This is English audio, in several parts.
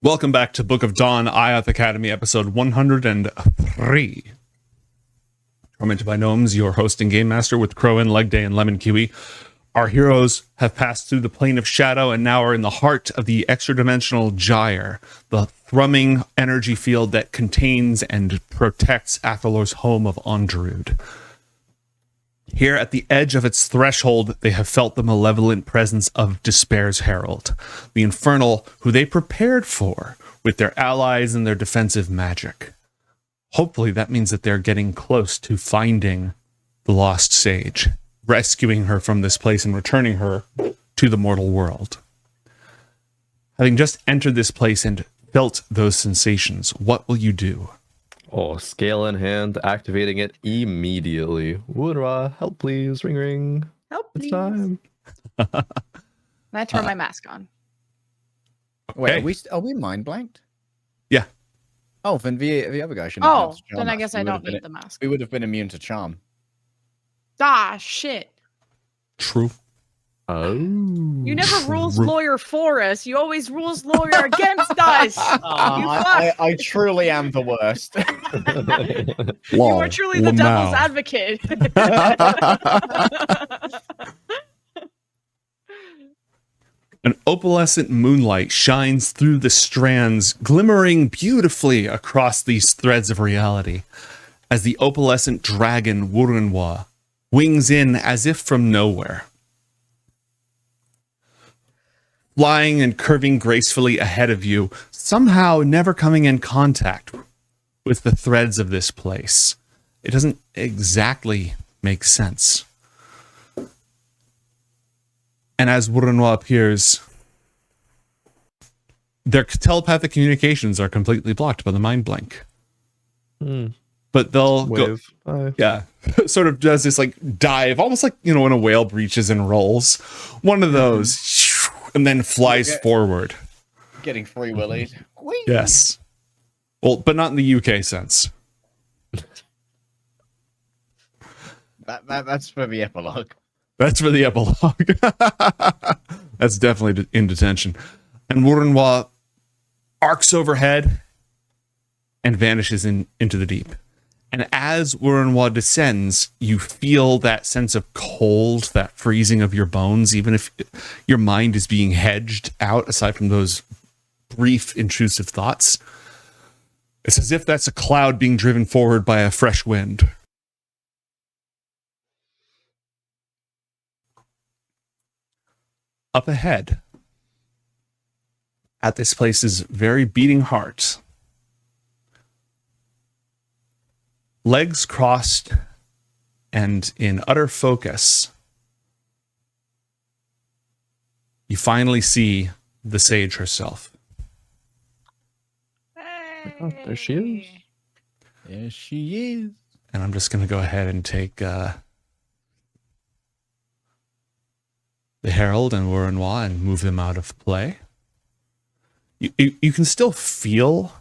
Welcome back to Book of Dawn, IOTH Academy, episode 103. Tormented by Gnomes, your host and game master with Crowin, Leg Day, and Lemon Kiwi. Our heroes have passed through the plane of shadow and now are in the heart of the extra-dimensional Gyre, the thrumming energy field that contains and protects Athalor's home of Andarud. Here at the edge of its threshold, they have felt the malevolent presence of Despair's Herald, the Infernal who they prepared for with their allies and their defensive magic. Hopefully that means that they're getting close to finding the lost sage, rescuing her from this place and returning her to the mortal world. Having just entered this place and felt those sensations, what will you do? Oh, scale in hand, activating it immediately. Woodra, help please, ring ring. Help, please. It's time. I turn my mask on. Wait, Okay. are we mind blanked? Yeah. Oh, then the other guy shouldn't have Oh, been able to charm then I us. guess We I would have don't been- need the mask. We would have been immune to charm. Ah, shit. True. Oh. You never rules lawyer for us. You always rules lawyer against us. You fuck. I truly am the worst. You are truly the devil's advocate. An opalescent moonlight shines through the strands, glimmering beautifully across these threads of reality, as the opalescent dragon Wurunwa wings in as if from nowhere. Flying and curving gracefully ahead of you, somehow never coming in contact with the threads of this place. It doesn't exactly make sense. And as Wurunwa appears, their telepathic communications are completely blocked by the mind blink. But they'll go, yeah, sort of does this like dive, almost like, you know, when a whale breaches and rolls. One of those, and then flies forward. Getting free willied. Yes. Well, but not in the UK sense. That's for the epilogue. That's for the epilogue. That's definitely in detention. And Wurunwa arcs overhead and vanishes into the deep. And as Wurunwa descends, you feel that sense of cold, that freezing of your bones, even if your mind is being hedged out, aside from those brief, intrusive thoughts. It's as if that's a cloud being driven forward by a fresh wind. Up ahead, at this place's very beating heart, legs crossed and in utter focus, you finally see the sage herself. Oh, there she is. Yes, she is. And I'm just going to go ahead and take the Herald and Wurunwa and move them out of play. You can still feel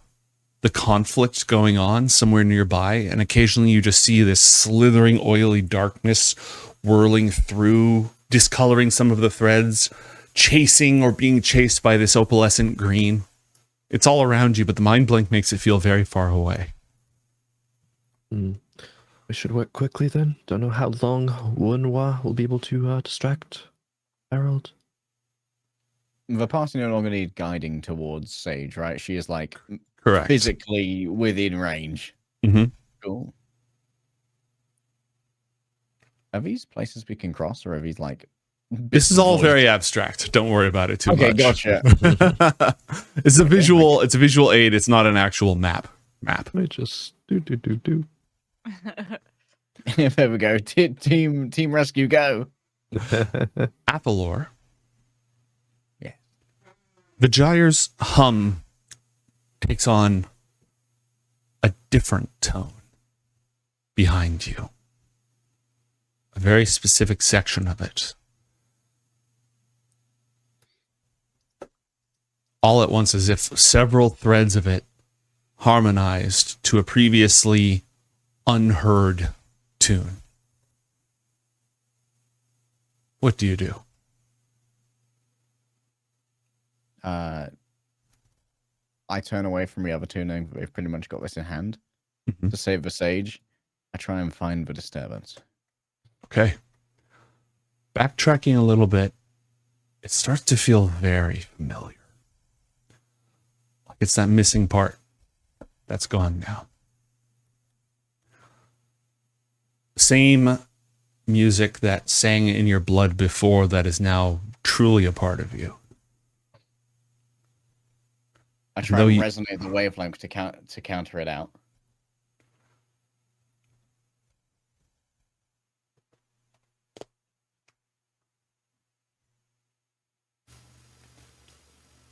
the conflict going on somewhere nearby, and occasionally you just see this slithering, oily darkness whirling through, discoloring some of the threads, chasing or being chased by this opalescent green. It's all around you, but the mind blink makes it feel very far away. We should work quickly then. Don't know how long Wunwa will be able to distract Herald. The party no longer need guiding towards Sage, right? She is like Correct. physically within range. Mm-hmm. Cool. Are these places we can cross, or are these like? This is all very abstract. Don't worry about it too much. Okay, gotcha. It's a visual. It's a visual aid. It's not an actual map. Let me just do. There we go. Team rescue, go. Athalor. Yeah. The Gyre's hum takes on a different tone behind you. A very specific section of it. All at once, as if several threads of it harmonized to a previously unheard tune. What do you do? I turn away from the other two, knowing that they've pretty much got this in hand. Mhm. To save the sage, I try and find the disturbance. Okay. Backtracking a little bit, it starts to feel very familiar. Like it's that missing part that's gone now. Same music that sang in your blood before that is now truly a part of you. I try Though and you- resonate the wavelength to counter it out.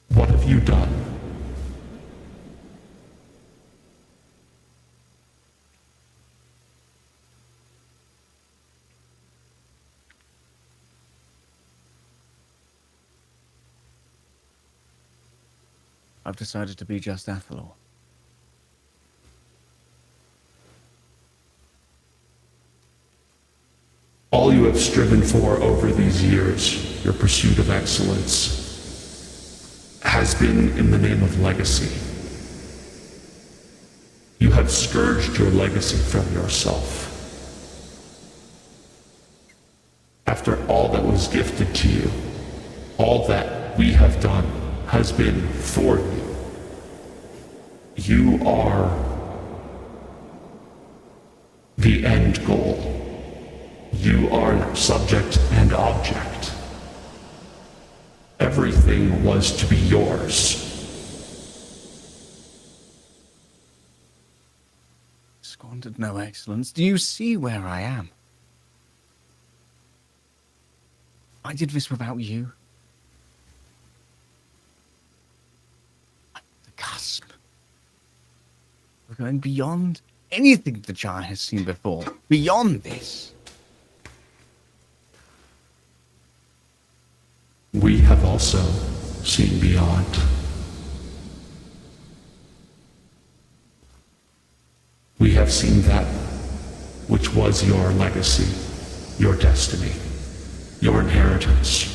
What have you done? I've decided to be just Athalor. All you have striven for over these years, your pursuit of excellence, has been in the name of legacy. You have scourged your legacy from yourself. After all that was gifted to you, all that we have done has been for you. You are the end goal. You are subject and object. Everything was to be yours. Squandered no excellence. Do you see where I am? I did this without you. I'm at the cusp. We're going beyond anything the Gyre has seen before. Beyond this. We have also seen beyond. We have seen that which was your legacy, your destiny, your inheritance.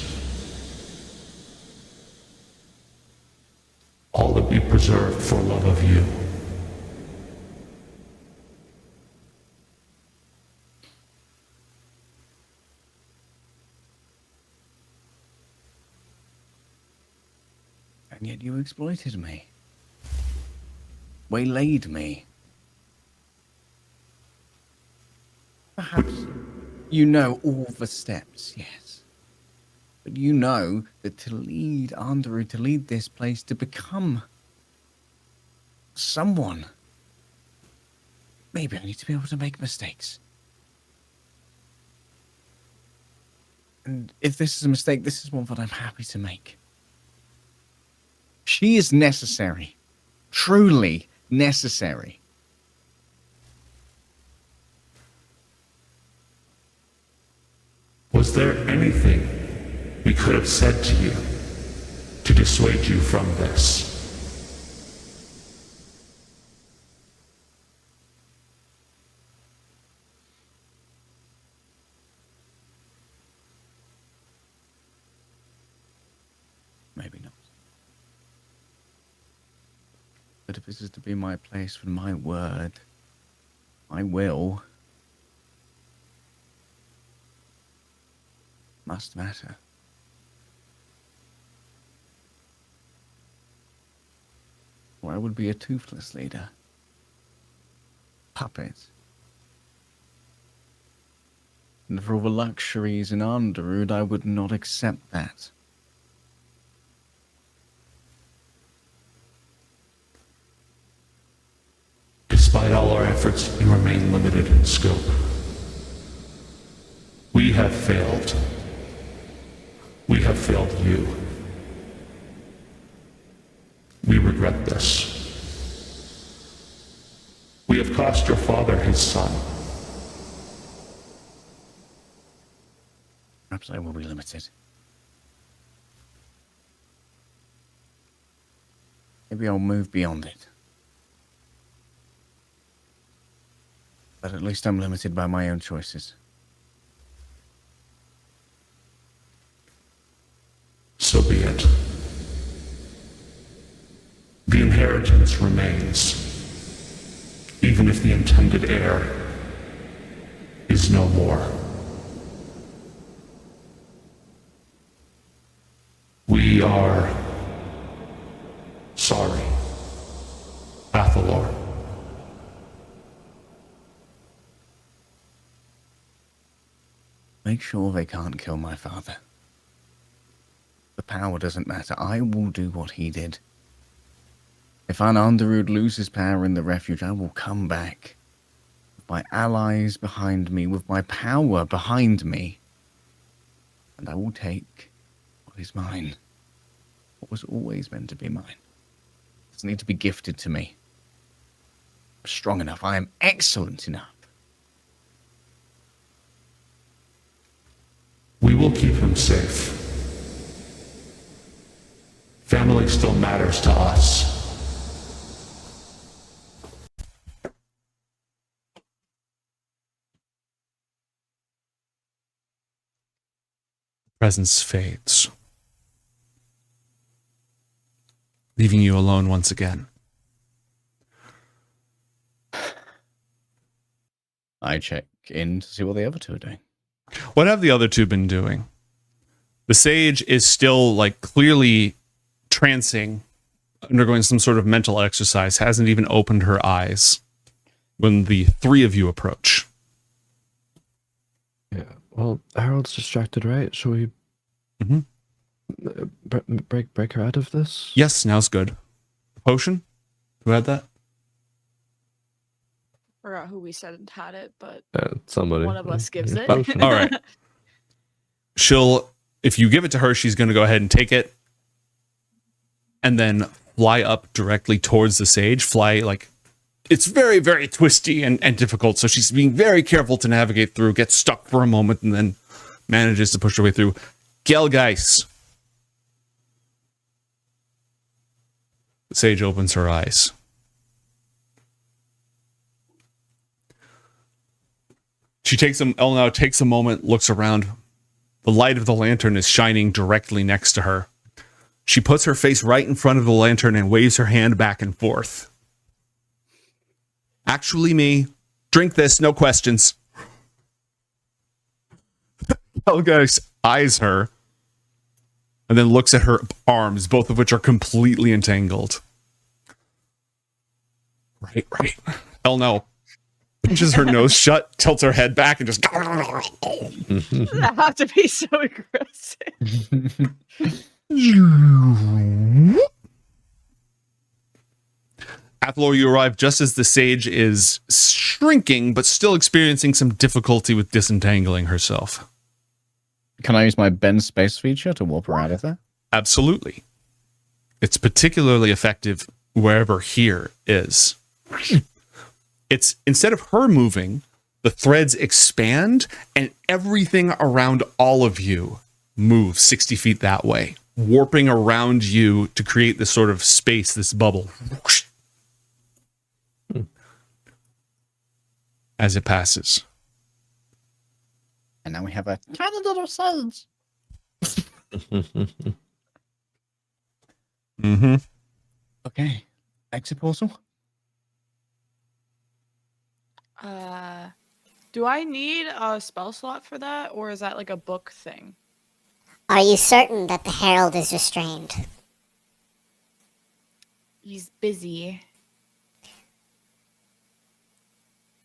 All that we preserved for love of you. And yet you exploited me. Waylaid me. Perhaps you know all the steps, yes. But you know that to lead Andarud, to lead this place, to become someone, maybe I need to be able to make mistakes. And if this is a mistake, this is one that I'm happy to make. She is necessary. Truly necessary. Was there anything we could have said to you to dissuade you from this? Maybe not. But if this is to be my place with my word, my will, must matter. Or I would be a toothless leader. Puppet. And for all the luxuries in Andarud, I would not accept that. Despite all our efforts, you remain limited in scope. We have failed. We have failed you. We regret this. We have cost your father his son. Perhaps I will be limited. Maybe I'll move beyond it. But at least I'm limited by my own choices. So be it. The inheritance remains, even if the intended heir is no more. We are sorry, Athalor. Make sure they can't kill my father. The power doesn't matter. I will do what he did. If Andarud loses power in the refuge, I will come back. With my allies behind me, with my power behind me. And I will take what is mine. What was always meant to be mine. It doesn't need to be gifted to me. I'm strong enough. I am excellent enough. We will keep him safe. Family still matters to us. Presence fades, leaving you alone once again. I check in to see what the other two are doing. What have the other two been doing? The sage is still like clearly trancing, undergoing some sort of mental exercise, hasn't even opened her eyes when the three of you approach. Yeah. Well, Herald's distracted, right? Shall we break her out of this? Yes, now's good. The potion? Who had that? Forgot who we said had it, but Somebody. one of us gives it. Potion. All right. If you give it to her, she's going to go ahead and take it and then fly up directly towards the sage. It's very, very twisty and difficult. So she's being very careful to navigate through, gets stuck for a moment, and then manages to push her way through. Gelgeis. The sage opens her eyes. Elnau takes a moment, looks around. The light of the lantern is shining directly next to her. She puts her face right in front of the lantern and waves her hand back and forth. Actually me. Drink this, no questions. Gelgeis eyes her and then looks at her arms, both of which are completely entangled. Right. Elnau pinches her nose shut, tilts her head back, and just... That have to be so aggressive. Athalor, you arrive just as the sage is shrinking, but still experiencing some difficulty with disentangling herself. Can I use my bend space feature to warp her out of there? Absolutely. It's particularly effective wherever here is. It's instead of her moving, the threads expand and everything around all of you moves 60 feet that way, warping around you to create this sort of space, this bubble. As it passes. And now we have a tiny little sage. Okay. Exit portal? Do I need a spell slot for that, or is that like a book thing? Are you certain that the Herald is restrained? He's busy.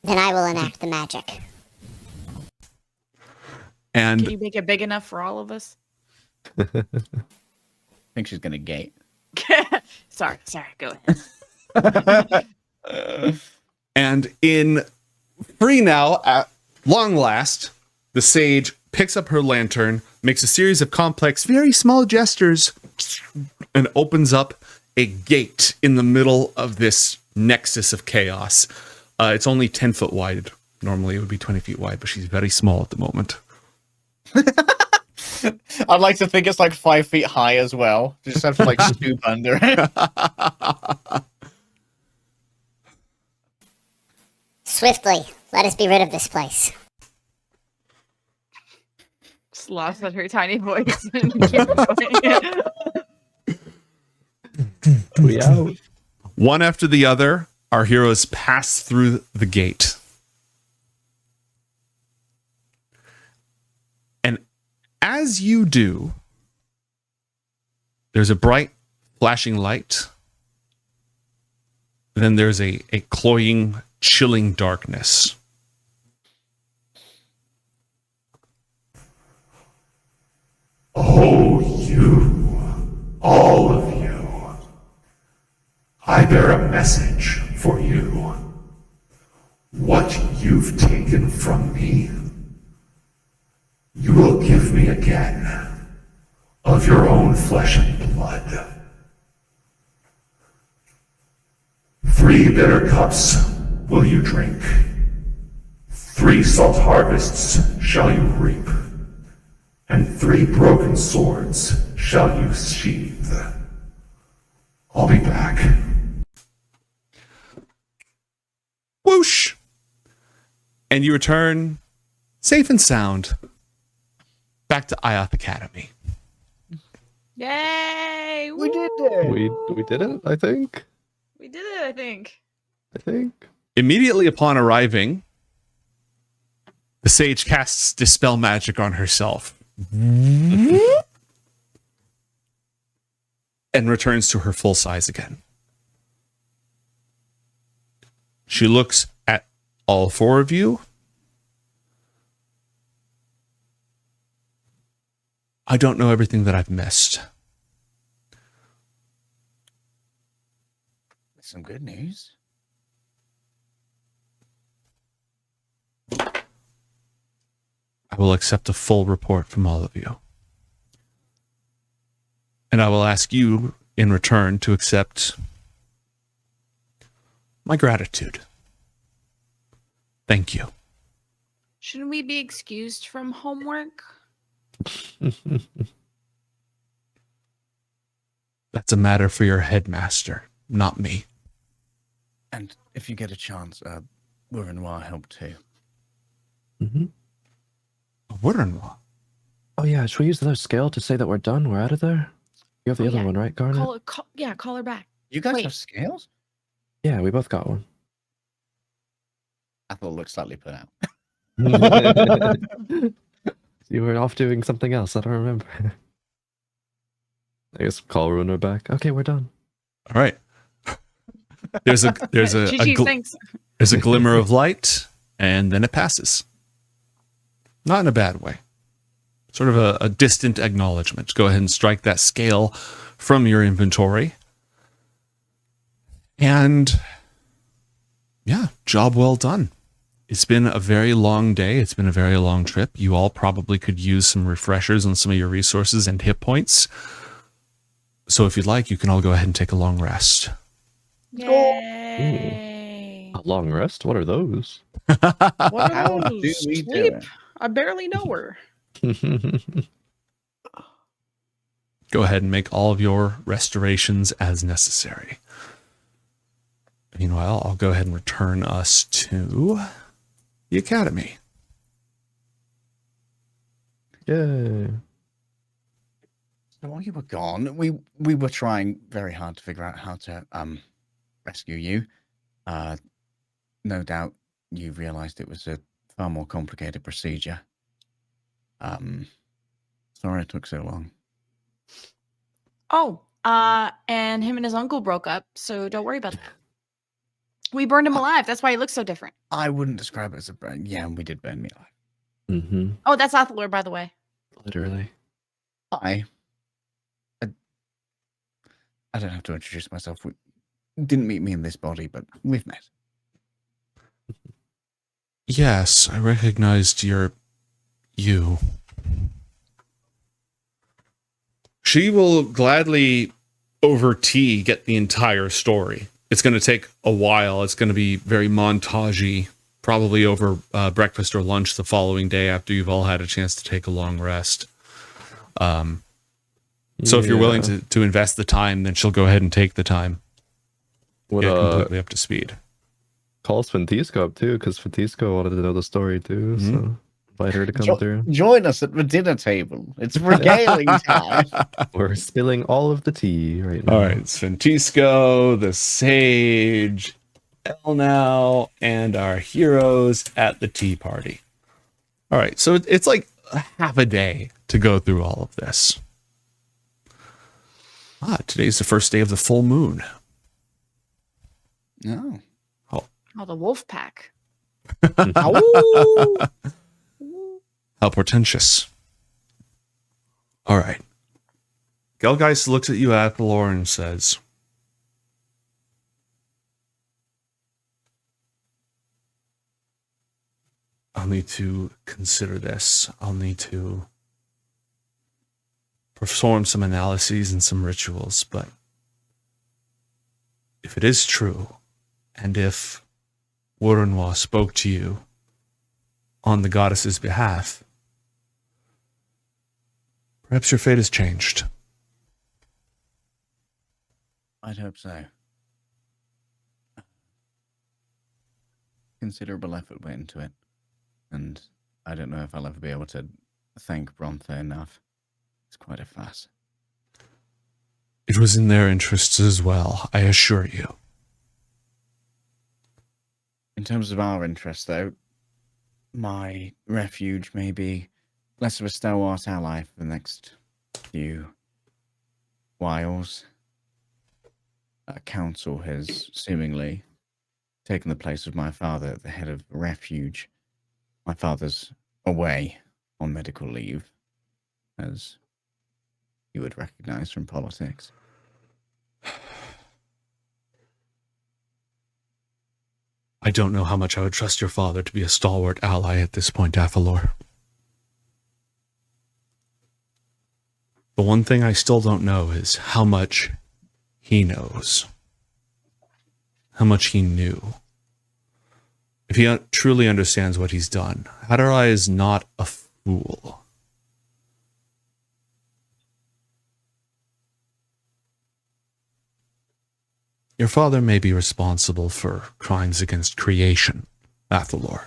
Then I will enact the magic. And Can you make it big enough for all of us? I think she's going to gate. Sorry, go ahead. And in free now, at long last, the sage picks up her lantern, makes a series of complex, very small gestures, and opens up a gate in the middle of this nexus of chaos. It's only 10 foot wide. Normally it would be 20 feet wide, but she's very small at the moment. I'd like to think it's like 5 feet high as well. You just have to like stoop under it. Swiftly, let us be rid of this place. Just laughs at her tiny voice and keep going. We out. One after the other, our heroes pass through the gate. And as you do, there's a bright flashing light. Then there's a cloying, chilling darkness. Oh, you, all of you. I bear a message for you. What you've taken from me, you will give me again, of your own flesh and blood. 3 bitter cups will you drink. 3 salt harvests shall you reap. And 3 broken swords shall you sheathe. I'll be back. Whoosh! And you return safe and sound back to IOTH Academy. Yay! We did Woo! it. We did it, I think. We did it, I think. Immediately upon arriving, the sage casts Dispel Magic on herself. And returns to her full size again. She looks at all 4 of you. I don't know everything that I've missed. Some good news. I will accept a full report from all of you. And I will ask you in return to accept my gratitude. Thank you. Shouldn't we be excused from homework? That's a matter for your headmaster, not me. And if you get a chance, Wurrenwa help too. Mm-hmm. Wurrenwa? Oh yeah, should we use the scale to say that we're done? We're out of there? You have the Oh, other yeah. one, right, Garnet? Call her back. You guys Wait. have scales? Yeah, we both got one. Athel looks slightly put out. You were off doing something else. I don't remember. I guess call Runer back. Okay, we're done. All right. There's a GG, thanks. there's a glimmer of light, and then it passes. Not in a bad way. Sort of a distant acknowledgement. Go ahead and strike that scale from your inventory. And yeah, job well done. It's been a very long day. It's been a very long trip. You all probably could use some refreshers on some of your resources and hit points. So if you'd like, you can all go ahead and take a long rest. Yay. A long rest? What are those? What How are do those? we do Sleep? it? I barely know her. Go ahead and make all of your restorations as necessary. Meanwhile, I'll go ahead and return us to the academy. Yay. So while you were gone, we were trying very hard to figure out how to rescue you. No doubt you realized it was a far more complicated procedure. Sorry it took so long. Oh, and him and his uncle broke up, so don't worry about that. We burned him alive. That's why he looks so different. I wouldn't describe it as a burn. Yeah, we did burn me alive. Mm-hmm. Oh, that's Athalor, by the way. Literally. I don't have to introduce myself. We didn't meet me in this body, but we've met. Yes, I recognized you. She will gladly, over tea, get the entire story. It's going to take a while. It's going to be very montagey, probably over breakfast or lunch the following day after you've all had a chance to take a long rest. So if you're willing to invest the time, then she'll go ahead and take the time. What, Get completely up to speed. call Sventisco up too, because Sventisco wanted to know the story too. Mhm. So invite her to come through. Join us at the dinner table. It's regaling time. We're spilling all of the tea right now. All right, Sventisco, the Sage, Elnow, and our heroes at the tea party. All right, so it's like half a day to go through all of this. Today's the first day of the full moon. No. Oh, the wolf pack. How portentous. All right. Gelgeist looks at you, Athalor, and says, I'll need to consider this. I'll need to perform some analyses and some rituals, but if it is true, and if Woronwa spoke to you on the goddess's behalf, perhaps your fate has changed. I'd hope so. Considerable effort went into it, and I don't know if I'll ever be able to thank Brontha enough. It's quite a fuss. It was in their interests as well, I assure you. In terms of our interests, though, my refuge may be less of a stalwart ally for the next few whiles. Council has seemingly taken the place of my father at the head of the refuge. My father's away on medical leave, as you would recognize from politics. I don't know how much I would trust your father to be a stalwart ally at this point, Athalor. The one thing I still don't know is how much he knows. How much he knew. If he truly understands what he's done, Hadar is not a fool. Your father may be responsible for crimes against creation, Athalor.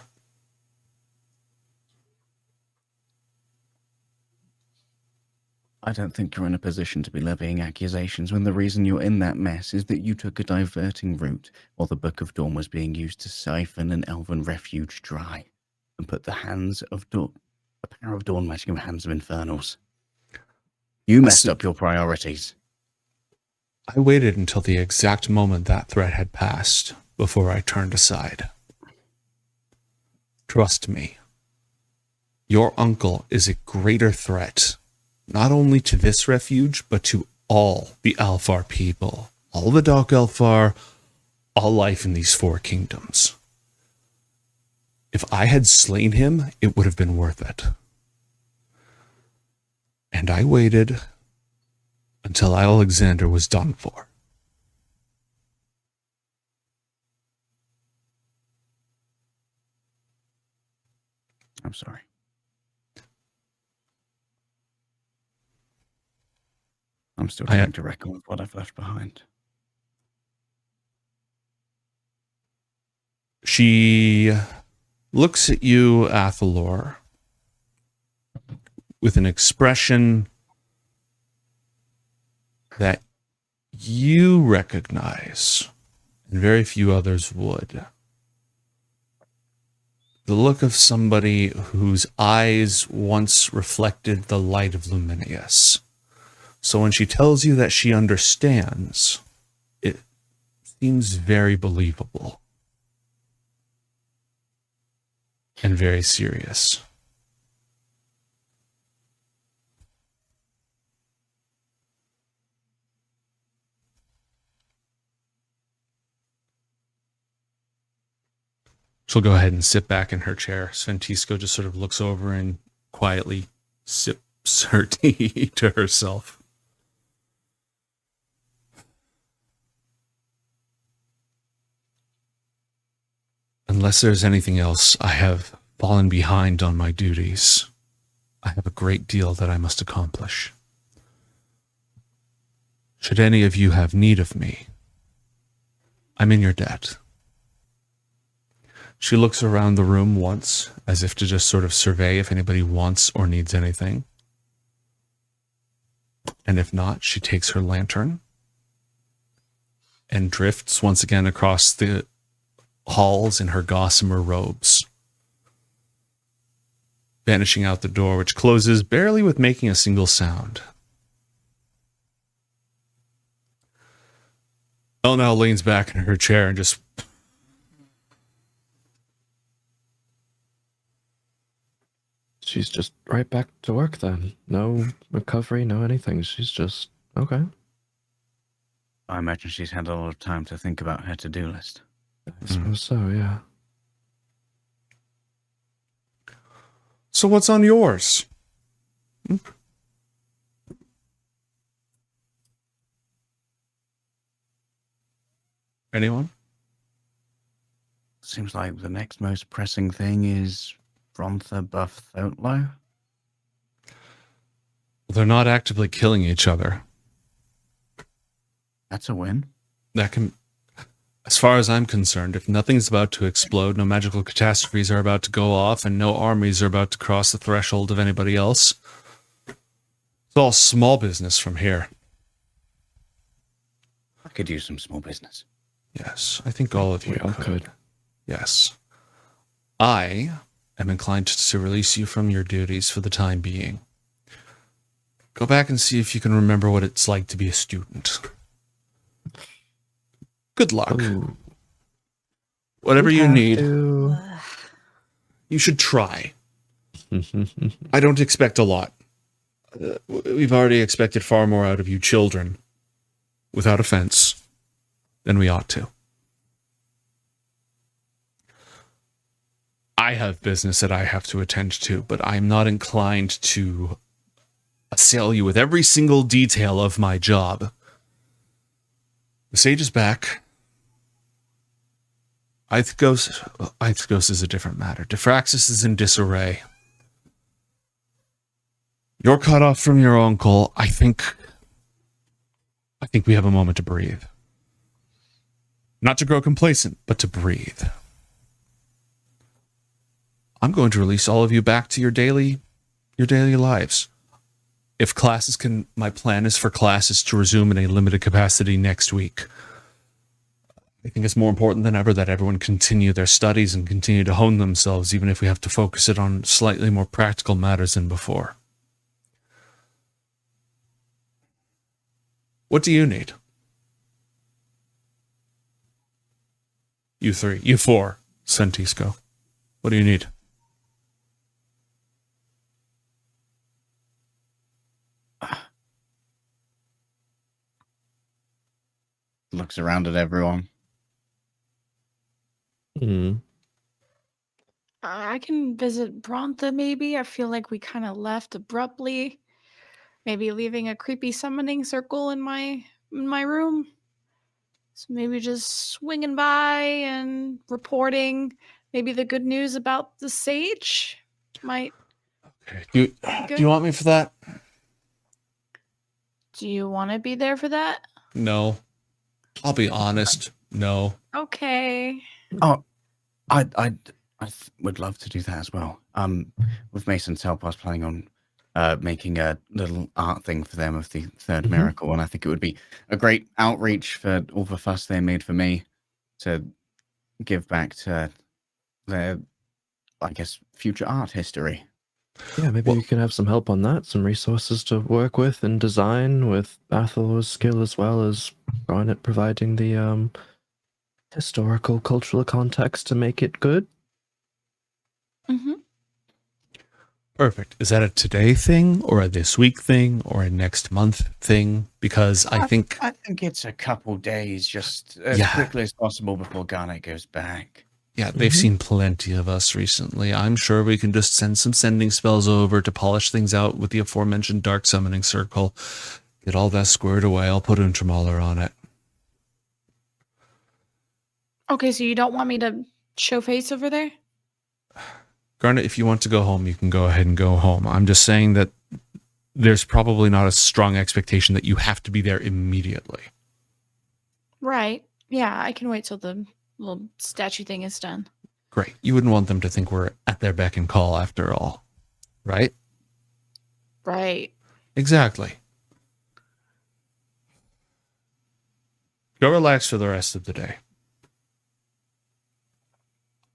I don't think you're in a position to be levying accusations when the reason you're in that mess is that you took a diverting route while the Book of Dawn was being used to siphon an elven refuge dry and put the power of Dawn magic in the hands of Infernals. You messed up your priorities. I waited until the exact moment that threat had passed before I turned aside. Trust me, your uncle is a greater threat, not only to this refuge, but to all the Alfar people, all the Dark Alfar, all life in these four kingdoms. If I had slain him, it would have been worth it. And I waited until Alexander was done for. I'm sorry. I'm still trying to reckon with what I've left behind. She looks at you, Athalor, with an expression that you recognize, and very few others would. The look of somebody whose eyes once reflected the light of Luminius. So when she tells you that she understands, it seems very believable and very serious. She'll go ahead and sit back in her chair. Sventisco just sort of looks over and quietly sips her tea to herself. Unless there's anything else, I have fallen behind on my duties. I have a great deal that I must accomplish. Should any of you have need of me, I'm in your debt. She looks around the room once, as if to just sort of survey if anybody wants or needs anything. And if not, she takes her lantern and drifts once again across the halls in her gossamer robes, vanishing out the door, which closes barely with making a single sound. Elle now leans back in her chair and just... She's just right back to work then. No recovery, no anything. She's just okay. I imagine she's had a lot of time to think about her to-do list. I suppose so, yeah. So what's on yours? Anyone? Seems like the next most pressing thing is Brontha buff Thotlo. They're not actively killing each other. That's a win. That can, as far as I'm concerned, if nothing's about to explode, no magical catastrophes are about to go off, and no armies are about to cross the threshold of anybody else, it's all small business from here. I could use some small business. Yes, I think all of you We all could. Yes. I am inclined to release you from your duties for the time being. Go back and see if you can remember what it's like to be a student. Good luck. Ooh. Whatever you need, To... you should try. I don't expect a lot. We've already expected far more out of you children, without offense, than we ought to. I have business that I have to attend to, but I'm not inclined to assail you with every single detail of my job. The sage is back. Ithgos is a different matter. Diffraxis is in disarray. You're cut off from your uncle. I think we have a moment to breathe. Not to grow complacent, but to breathe. I'm going to release all of you back to your daily lives. If classes can, my plan is for classes to resume in a limited capacity next week. I think it's more important than ever that everyone continue their studies and continue to hone themselves, even if we have to focus it on slightly more practical matters than before. What do you need? You four, Sentisco. What do you need? Looks around at everyone. I can visit Brontha, maybe. I feel like we kind of left abruptly. Maybe leaving a creepy summoning circle in my room. So maybe just swinging by and reporting maybe the good news about the sage might. Okay. Do you want me for that? Do you want to be there for that? No. I'll be honest. No. Okay. Oh, I would love to do that as well. With Mason's help, I was planning on making a little art thing for them of the third miracle, and I think it would be a great outreach for all the fuss they made for me to give back to their, I guess, future art history. Yeah, maybe you can have some help on that, some resources to work with and design with Athalor's skill, as well as Garnet providing the historical, cultural context to make it good. Mm-hmm. Perfect. Is that a today thing or a this week thing or a next month thing? Because I think it's a couple days, just as quickly as possible before Garnet goes back. Yeah, they've seen plenty of us recently. I'm sure we can just send some sending spells over to polish things out with the aforementioned dark summoning circle. Get all that squared away. I'll put Untramaler on it. Okay, so you don't want me to show face over there? Garnet, if you want to go home, you can go ahead and go home. I'm just saying that there's probably not a strong expectation that you have to be there immediately. Right. Yeah, I can wait till the little statue thing is done. Great. You wouldn't want them to think we're at their beck and call after all. Right? Right. Exactly. Go relax for the rest of the day.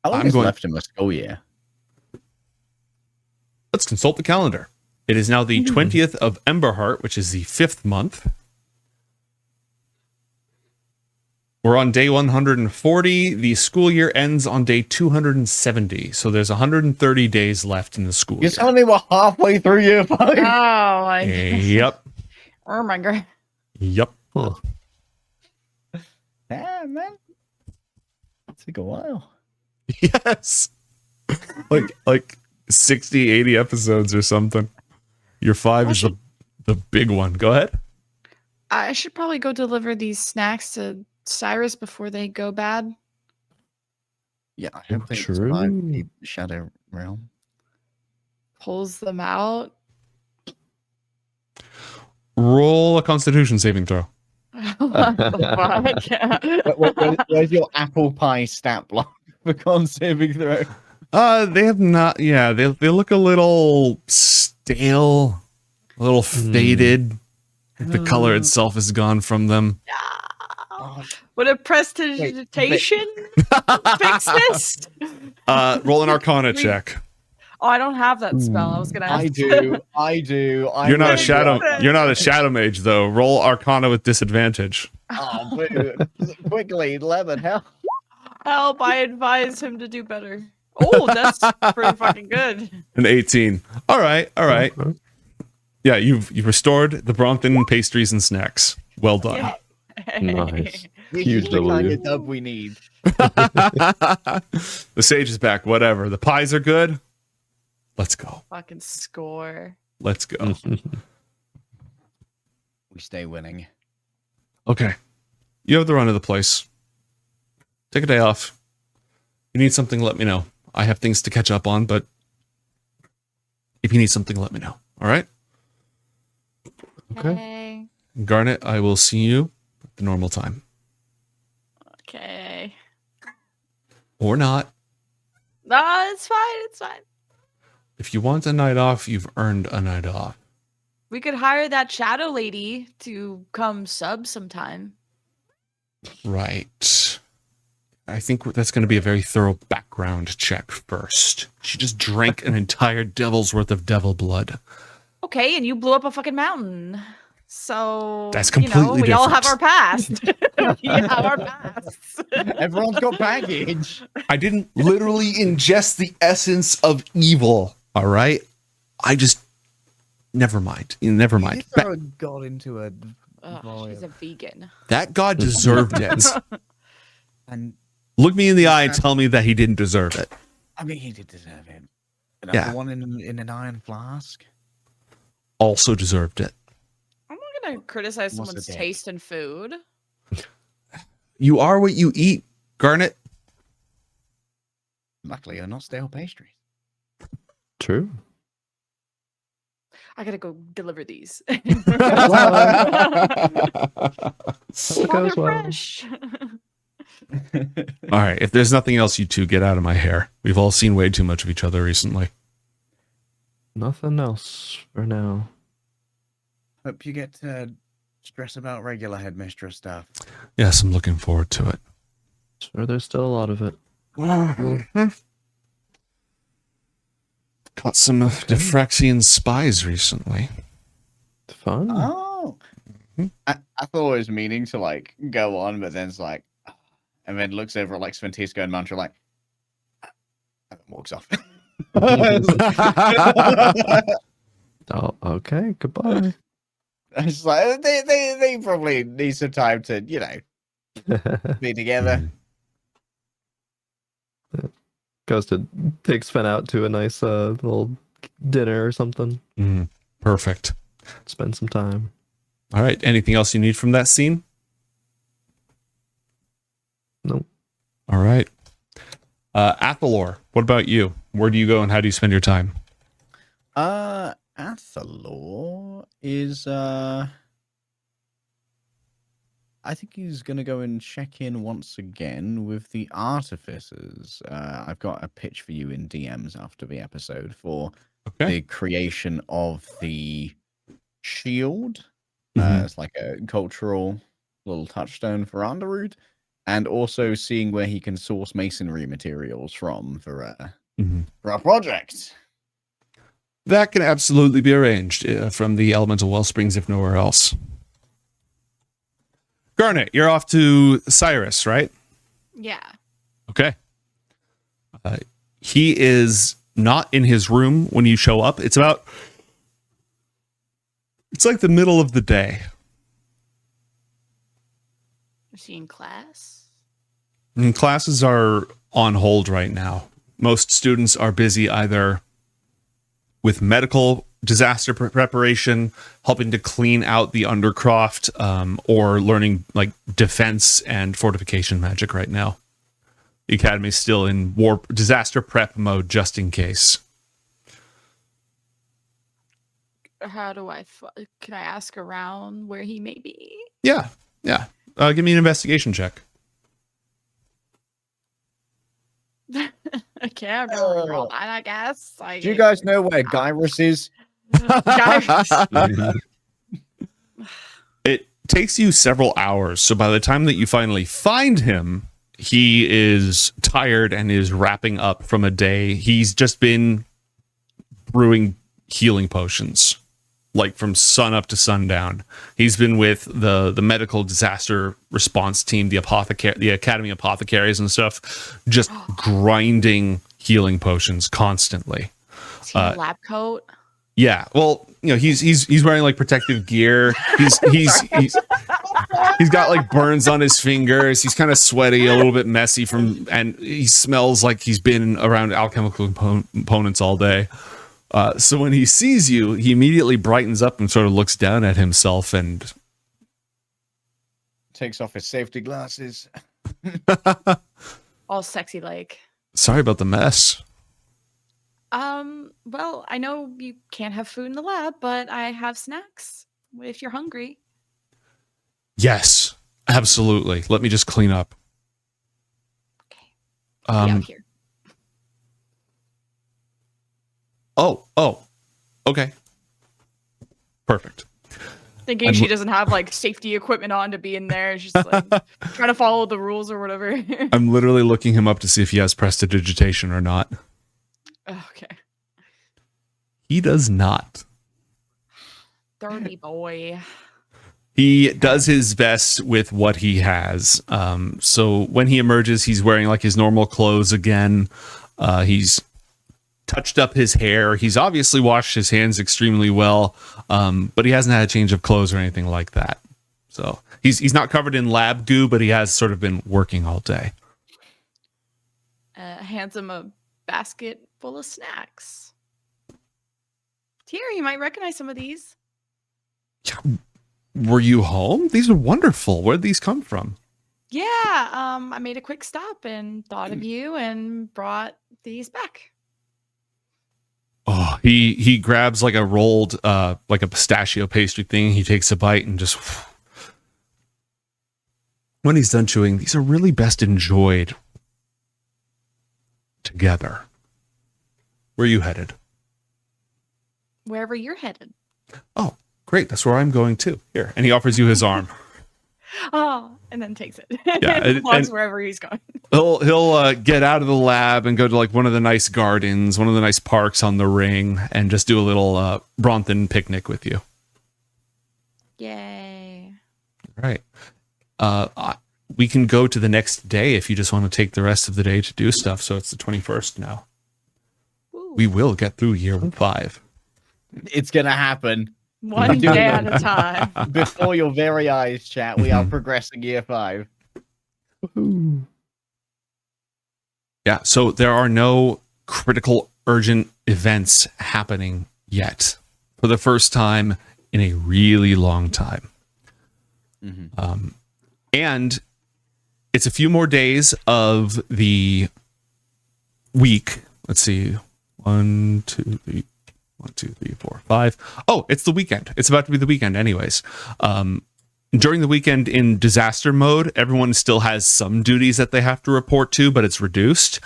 How long I'm is going- left in my school year? Let's consult the calendar. It is now the 20th of Emberheart, which is the 5th month. We're on day 140. The school year ends on day 270. So there's 130 days left in the school You're year. telling me we're halfway through year 5? Oh my. Yep. Oh my god. Yep. Huh. Yeah, man. Take a while. Yes. like 60, 80 episodes or something. Your 5 is the big one. Go ahead. I should probably go deliver these snacks to Cyrus before they go bad. Yeah, I hope they True. survive the Shadow Realm. Pulls them out. Roll a Constitution saving throw. What the fuck? Where's your apple pie stat block for con saving throw? They have not. Yeah, they look a little stale, a little faded. The color itself is gone from them. Would a prestidigitation fix this? Roll an Arcana check. Oh, I don't have that spell. I was gonna ask. I do. You're not a would shadow. do that. You're not a shadow mage though. Roll Arcana with disadvantage. Oh, dude. Quickly, Lemon, help. Help! I advise him to do better. Oh, that's pretty fucking good. An 18. All right. Okay. Yeah, you've restored the Brompton pastries and snacks. Well done. Yeah. Nice. This Huge is the kind W. of dub we need. The sage is back. Whatever. The pies are good. Let's go. Fucking score. Let's go. We stay winning. Okay. You have the run of the place. Take a day off. You need something, let me know. I have things to catch up on, but if you need something, let me know. All right? Okay. Garnet, I will see you at the normal time. Okay. Or not. No, it's fine. It's fine. If you want a night off, you've earned a night off. We could hire that shadow lady to come sub sometime. Right. I think that's going to be a very thorough background check first. She just drank an entire devil's worth of devil blood. Okay, and you blew up a fucking mountain. So That's you know, completely we all have different. our past. We have our pasts. Everyone's got baggage. I didn't literally ingest the essence of evil. All right. I just. Never mind. Never mind. You throw a god into a Ugh, she's a vegan. That god deserved it. and Look me in the eye and tell me that he didn't deserve it. I mean he did deserve it. And Yeah. the one in an iron flask. Also deserved it. I'm not gonna criticize What's someone's the dick? taste in food. You are what you eat, Garnet. Luckily, you're not stale pastries. True. I gotta go deliver these. Hope it While goes they're well. fresh. All right. If there's nothing else, you two get out of my hair. We've all seen way too much of each other recently. Nothing else for now. Hope you get to stress about regular headmistress stuff. Yes, I'm looking forward to it. Sure, there's still a lot of it. Got some Diffraxian spies recently. Fun. Oh. I thought it was meaning to like go on, but then it's like, and then looks over at like Sventisco and Mantra like, and then walks off. Oh, okay. Goodbye. It's like they probably need some time to be together. Goes to take Sven out to a nice little dinner or something. Perfect. Spend some time. All right. Anything else you need from that scene? Nope. All right. Athalor, what about you? Where do you go and how do you spend your time? Athalor is I I think he's going to go and check in once again with the artificers. I've got a pitch for you in DMs after the episode for the creation of the shield. It's like a cultural little touchstone for Andarud, and also seeing where he can source masonry materials from for our project. That can absolutely be arranged from the elemental wellsprings, if nowhere else. Garnet, you're off to Cyrus, right? Yeah. Okay. He is not in his room when you show up. It's like the middle of the day. Is he in class? And classes are on hold right now. Most students are busy either with medical disaster preparation, helping to clean out the Undercroft, or learning like defense and fortification magic right now. The Academy's still in disaster prep mode just in case. How do can I ask around where he may be? Yeah. Give me an investigation check. Okay, I'm gonna roll that, I guess. Do you guys know where Gyre is? It takes you several hours, so by the time that you finally find him, he is tired and is wrapping up from a day. He's just been brewing healing potions, like from sun up to sundown. He's been with the medical disaster response team, the Academy apothecaries and stuff, just grinding healing potions constantly. Is he in a lab coat? Yeah, well, he's wearing like protective gear. He's got like burns on his fingers. He's kind of sweaty, a little bit messy and he smells like he's been around alchemical components all day. So when he sees you, he immediately brightens up and sort of looks down at himself and takes off his safety glasses. All sexy like. Sorry about the mess. Well, I know you can't have food in the lab, but I have snacks if you're hungry. Yes, absolutely. Let me just clean up. Okay. Out here. Oh, okay. Perfect. Thinking she doesn't have like safety equipment on to be in there. She's like trying to follow the rules or whatever. I'm literally looking him up to see if he has prestidigitation or not. Okay. He does not. Dirty boy. He does his best with what he has. So when he emerges, he's wearing like his normal clothes again. He's touched up his hair. He's obviously washed his hands extremely well, but he hasn't had a change of clothes or anything like that. So he's not covered in lab goo, but he has sort of been working all day. Hands him a basket full of snacks. Here, you might recognize some of these. Were you home? These are wonderful. Where'd these come from? Yeah, I made a quick stop and thought of you and brought these back. Oh, he grabs like a rolled, like a pistachio pastry thing. He takes a bite and just, when he's done chewing, these are really best enjoyed together. Where are you headed? Wherever you're headed. Oh, great. That's where I'm going too. Here. And he offers you his arm. Oh, and then takes it. Yeah, and walks wherever he's going. He'll get out of the lab and go to like one of the nice gardens, one of the nice parks on the ring, and just do a little Bronthan picnic with you. Yay. Right. We can go to the next day if you just want to take the rest of the day to do stuff. So it's the 21st now. Ooh. We will get through year 5. It's gonna happen. One day at a time. Before your very eyes, chat, we are progressing year 5. Yeah, so there are no critical urgent events happening yet for the first time in a really long time. And it's a few more days of the week. Let's see. 1, 2, 3. 1, 2, 3, 4, 5. Oh, it's the weekend. It's about to be the weekend anyways. during the weekend in disaster mode, everyone still has some duties that they have to report to, but it's reduced.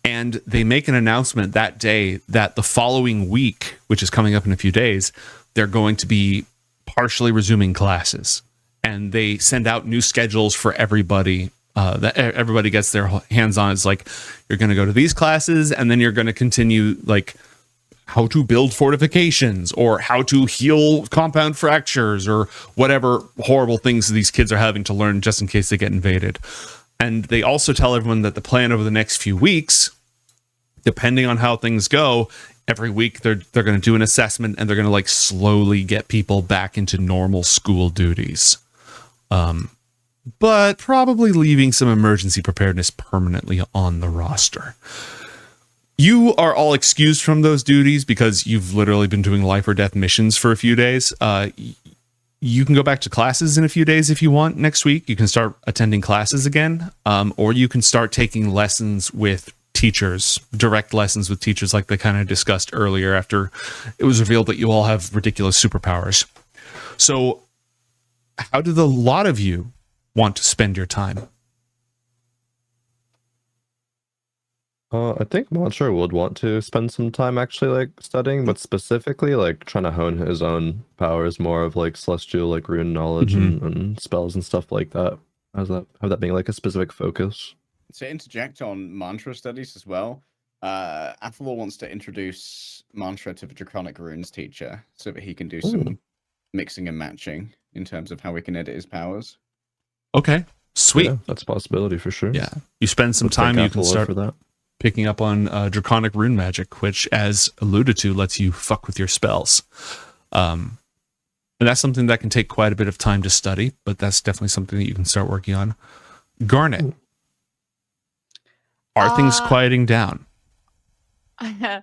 And they make an announcement that day that the following week, which is coming up in a few days, they're going to be partially resuming classes. And they send out new schedules for everybody that everybody gets their hands on. It's like, you're going to go to these classes, and then you're going to continue like how to build fortifications or how to heal compound fractures or whatever horrible things these kids are having to learn just in case they get invaded. And they also tell everyone that the plan over the next few weeks, depending on how things go, every week they're going to do an assessment, and they're going to like slowly get people back into normal school duties. But probably leaving some emergency preparedness permanently on the roster. You are all excused from those duties because you've literally been doing life or death missions for a few days. You can go back to classes in a few days if you want. Next week, you can start attending classes again, or you can start taking lessons with teachers, direct lessons with teachers like they kind of discussed earlier after it was revealed that you all have ridiculous superpowers. So how do the lot of you want to spend your time? I think Mantra would want to spend some time actually like studying, but specifically like trying to hone his own powers more of like celestial like rune knowledge and spells and stuff like that. Have that being like a specific focus. To interject on mantra studies as well, Athalor wants to introduce mantra to the Draconic Runes teacher so that he can do some mixing and matching in terms of how we can edit his powers. Okay, sweet. Yeah, that's a possibility for sure. Yeah, you spend some time, you can start for that. Picking up on Draconic Rune magic, which, as alluded to, lets you fuck with your spells. And that's something that can take quite a bit of time to study, but that's definitely something that you can start working on. Garnet, are things quieting down? I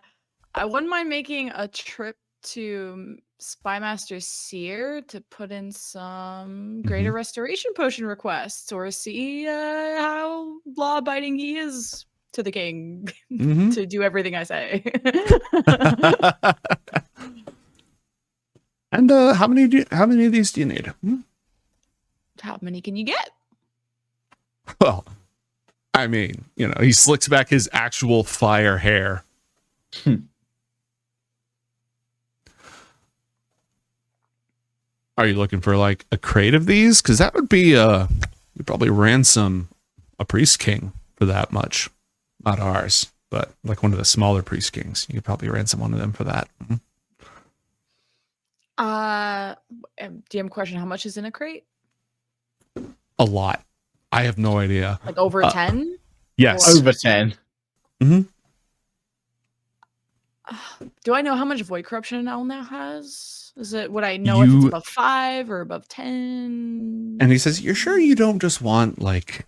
wouldn't mind making a trip to Spymaster Seer to put in some greater restoration potion requests, or see how law-abiding he is to the king to do everything I say. And how many of these do you need? How many can you get? Well, I mean, you know, he slicks back his actual fire hair. Are you looking for like a crate of these? Because that would be you'd probably ransom a priest king for that much. Not ours, but like one of the smaller priest kings. You could probably ransom one of them for that. DM question: how much is in a crate? A lot. I have no idea. Like over 10? Yes. Over 10. Do I know how much void corruption Owl now has? Would I know if it's above 5 or above 10? And he says, "You're sure you don't just want like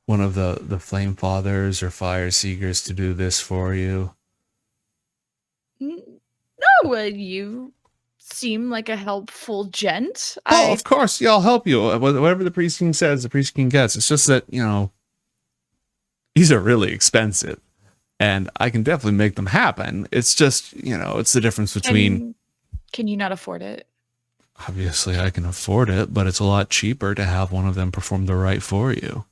one of the Flame Fathers or Fire Seekers to do this for you?" No, you seem like a helpful gent. Oh, of course. Yeah, I'll help you. Whatever the Priest King says, the Priest King gets. It's just that, you know, these are really expensive. And I can definitely make them happen. It's just, you know, it's the difference between... Can you not afford it? Obviously, I can afford it, but it's a lot cheaper to have one of them perform the rite for you.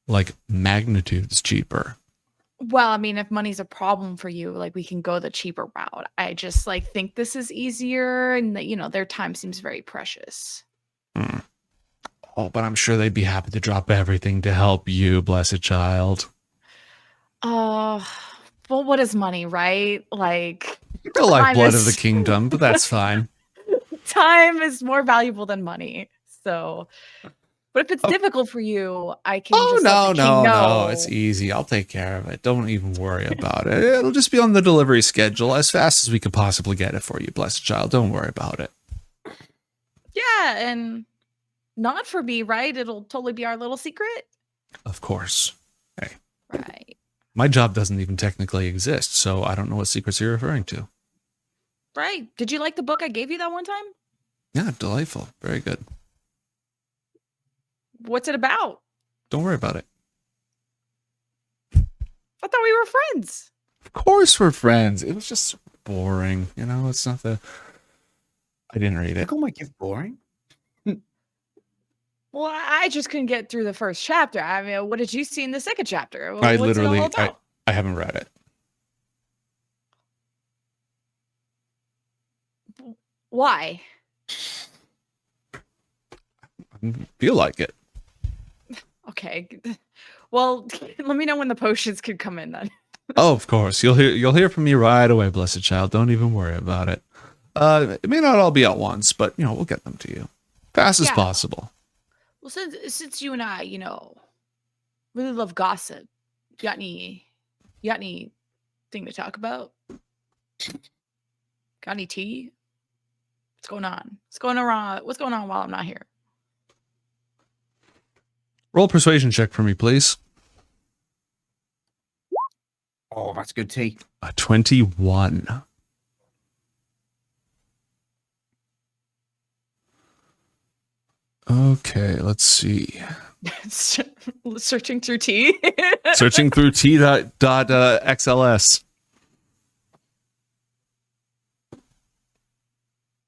Like, magnitudes cheaper. Well, I mean, if money's a problem for you, like, we can go the cheaper route. I just, like, think this is easier, and, you know, their time seems very precious. Oh, but I'm sure they'd be happy to drop everything to help you, blessed child. Well, what is money, right? Like, the lifeblood of the kingdom, but that's fine. Time is more valuable than money. So, but if it's difficult for you, I can. No, it's easy. I'll take care of it. Don't even worry about it. It'll just be on the delivery schedule as fast as we could possibly get it for you, blessed child. Don't worry about it. Yeah, and not for me, right? It'll totally be our little secret. Of course. Hey. Right. My job doesn't even technically exist, so I don't know what secrets you're referring to. Right. Did you like the book I gave you that one time? Yeah, delightful. Very good. What's it about? Don't worry about it. I thought we were friends. Of course we're friends. It was just boring. You know, it's not the... I didn't read You it. call my gift boring? Well, I just couldn't get through the first chapter. I mean, what did you see in the second chapter? I What's it all literally, about? I haven't read it. Why? I feel like it. Okay. Well, let me know when the potions could come in then. Oh, of course. You'll hear from me right away, blessed child. Don't even worry about it. It may not all be at once, but we'll get them to you. Fast as Yeah. possible. Well, since you and I, really love gossip, you got any thing to talk about? Got any tea? What's going on? What's going on while I'm not here? Roll a persuasion check for me, please. Oh, that's good tea. A 21. Okay, let's see. Searching through tea. Searching through T.xls.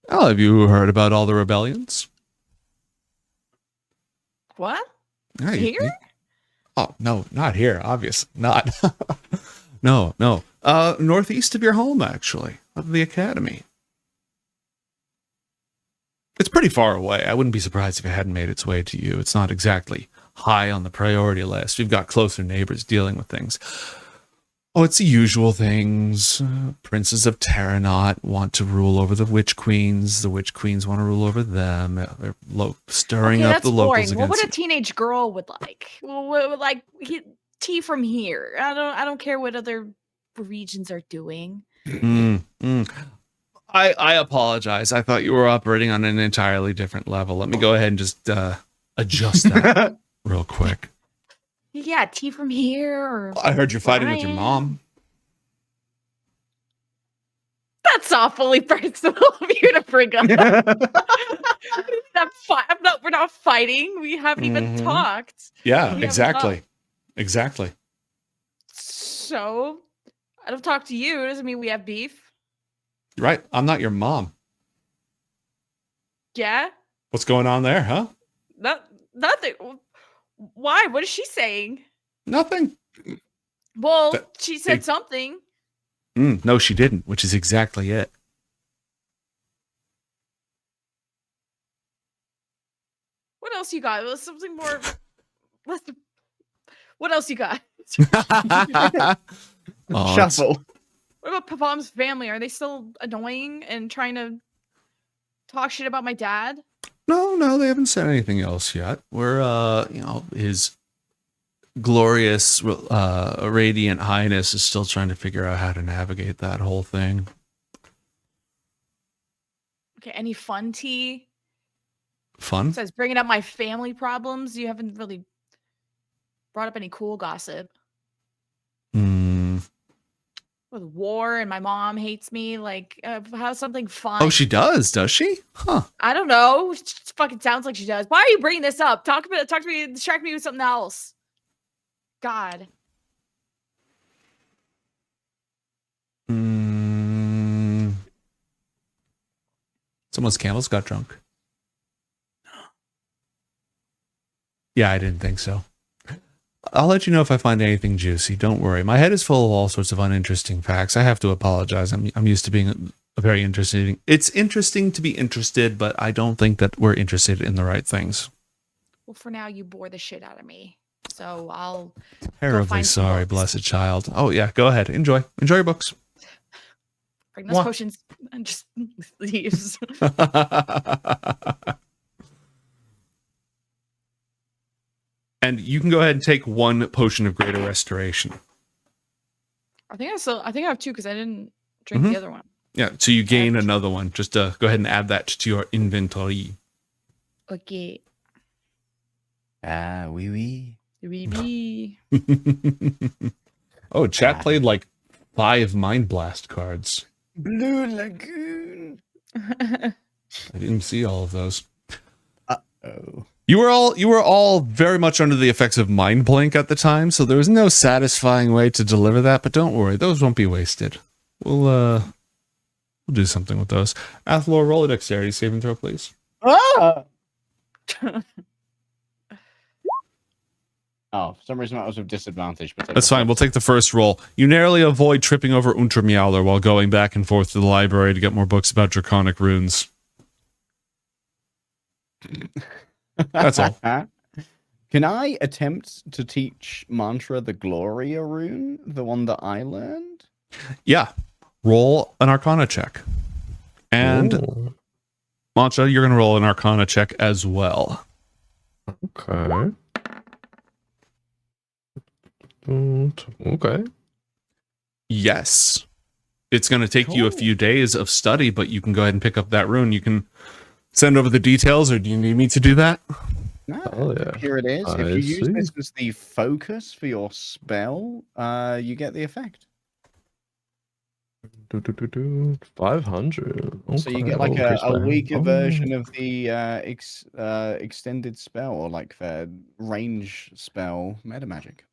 Oh, have you heard about all the rebellions? What? Yeah, Here? Oh, no, not here. Obviously not. No. Northeast of your home, actually, of the academy. It's pretty far away. I wouldn't be surprised if it hadn't made its way to you. It's not exactly high on the priority list. We've got closer neighbors dealing with things. Oh, it's the usual things. Princes of Terranot want to rule over the witch queens. The witch queens want to rule over them. They're stirring up that's the locals boring. What against would a teenage girl would like? Tea from here. I don't care what other regions are doing. I apologize. I thought you were operating on an entirely different level. Let me go ahead and just adjust that real quick. Yeah, tea from here. Or I heard you're fighting with your Brian. mom. That's awfully personal of you to bring up. We're not fighting. We haven't even talked. Yeah, We haven't exactly. talked. Exactly. So, I don't talk to you. Doesn't mean we have beef. Right. I'm not your mom. Yeah? What's going on there, huh? Nothing. Why? What is she saying? Nothing. Well, That- she said they- something. No, she didn't, which is exactly it. What else you got? Something more. What else you got? Oh, Shuffle. What about Papam's family? Are they still annoying and trying to talk shit about my dad? No, they haven't said anything else yet. We're, his glorious, radiant highness is still trying to figure out how to navigate that whole thing. Okay, any fun tea? Fun? Says bringing up my family problems. You haven't really brought up any cool gossip. With war and my mom hates me. Like, how's something fun? Oh, she does she? Huh. I don't know. It just fucking sounds like she does. Why are you bringing this up? Talk to me. Distract me with something else. God. Someone's camels got drunk. Yeah, I didn't think so. I'll let you know if I find anything juicy. Don't worry. My head is full of all sorts of uninteresting facts. I have to apologize. I'm used to being very interesting. It's interesting to be interested, but I don't think that we're interested in the right things. Well, for now, you bore the shit out of me. So I'll Terribly find some sorry, books. blessed child. Oh yeah, go ahead. Enjoy your books. bring those potions and just leaves. And you can go ahead and take one potion of greater restoration. I think I have two because I didn't drink the other one. Yeah, so you gain another one. Just go ahead and add that to your inventory. Okay. Ah, oui. Oh, chat played like 5 Mind Blast cards. Blue Lagoon. I didn't see all of those. Uh-oh. You were all very much under the effects of Mind Blink at the time, so there was no satisfying way to deliver that, but don't worry, those won't be wasted. We'll We'll do something with those. Athalor, roll a dexterity saving throw, please. Ah! Oh, for some reason that was with disadvantage. But That's fine. We'll take the first roll. You narrowly avoid tripping over Untermjauler while going back and forth to the library to get more books about draconic runes. That's all. Can I attempt to teach Mantra the Gloria rune, the one that I learned? Yeah. Roll an Arcana check. And Ooh, Mantra, you're going to roll an Arcana check as well. okay. Okay. Yes. It's going to take you a few days of study, but you can go ahead and pick up that rune. You can send over the details, or do you need me to do that? No. Oh, yeah. Here it is. I If you use see. this as the focus for your spell, you get the effect. 500. So you Okay, get like I'll increase a my- weaker oh. version of the extended spell, or like the range spell meta magic.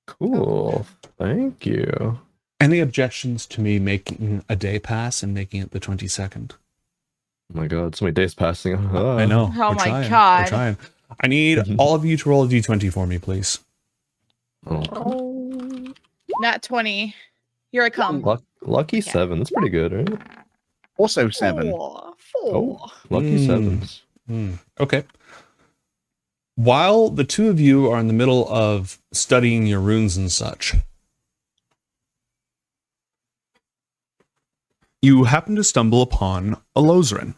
Cool. Thank you. Any objections to me making a day pass and making it the 22nd? Oh my god, so many days passing. I know. Oh we're my trying. God. We're trying. I need all of you to roll a d20 for me, please. Oh. Oh, not 20. Here I come. Lucky 7. That's pretty good, right? Also 7. Four. Oh, lucky Mm. 7s. Okay. While the two of you are in the middle of studying your runes and such, you happen to stumble upon a Lozrin.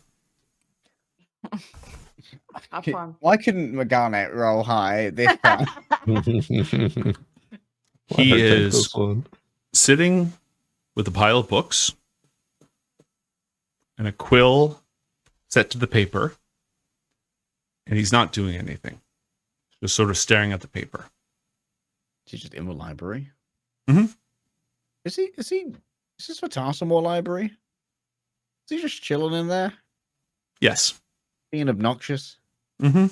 Have fun. Why couldn't Garnet roll high this time? He Take is this one. sitting with a pile of books and a quill set to the paper, and he's not doing anything. Just sort of staring at the paper. He's just in the library. Mhm. Is this for Tarsamore Library? Is he just chilling in there? Yes. Being obnoxious? Mm-hmm.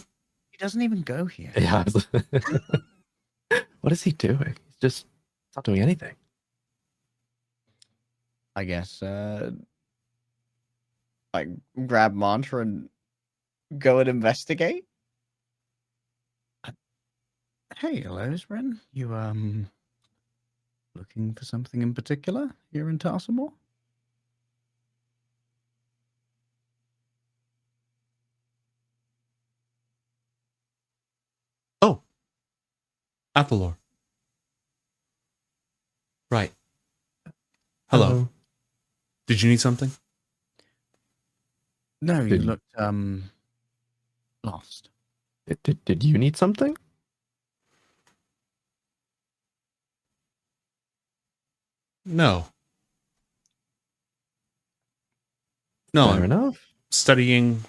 He doesn't even go here. Yeah. What is he doing? He's not doing anything. I guess, like, grab Mantra and go and investigate? Hey, Lozrin. You, looking for something in particular here in Tarsamore? Oh. Athalor. Right. Hello. Did you need something? No, you Did- looked, lost. Did you need something? No. No, Fair I'm enough. studying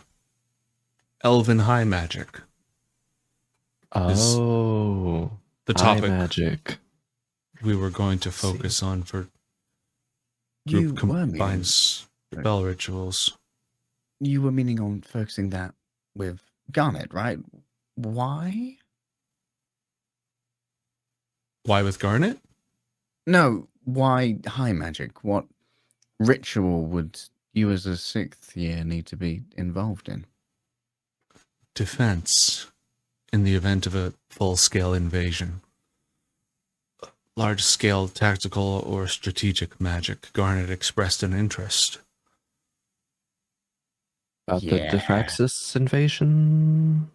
Elven High Magic. Oh, The high topic magic. we were going to focus on for You group were meaning, combined spell rituals. you were meaning on focusing that with Garnet, right? Why? Why with Garnet? No, why high magic? What ritual would you as a 6th year need to be involved in? Defense in the event of a full-scale invasion. Large-scale tactical or strategic magic. Garnet expressed an interest. About Yeah. the Defraxis invasion?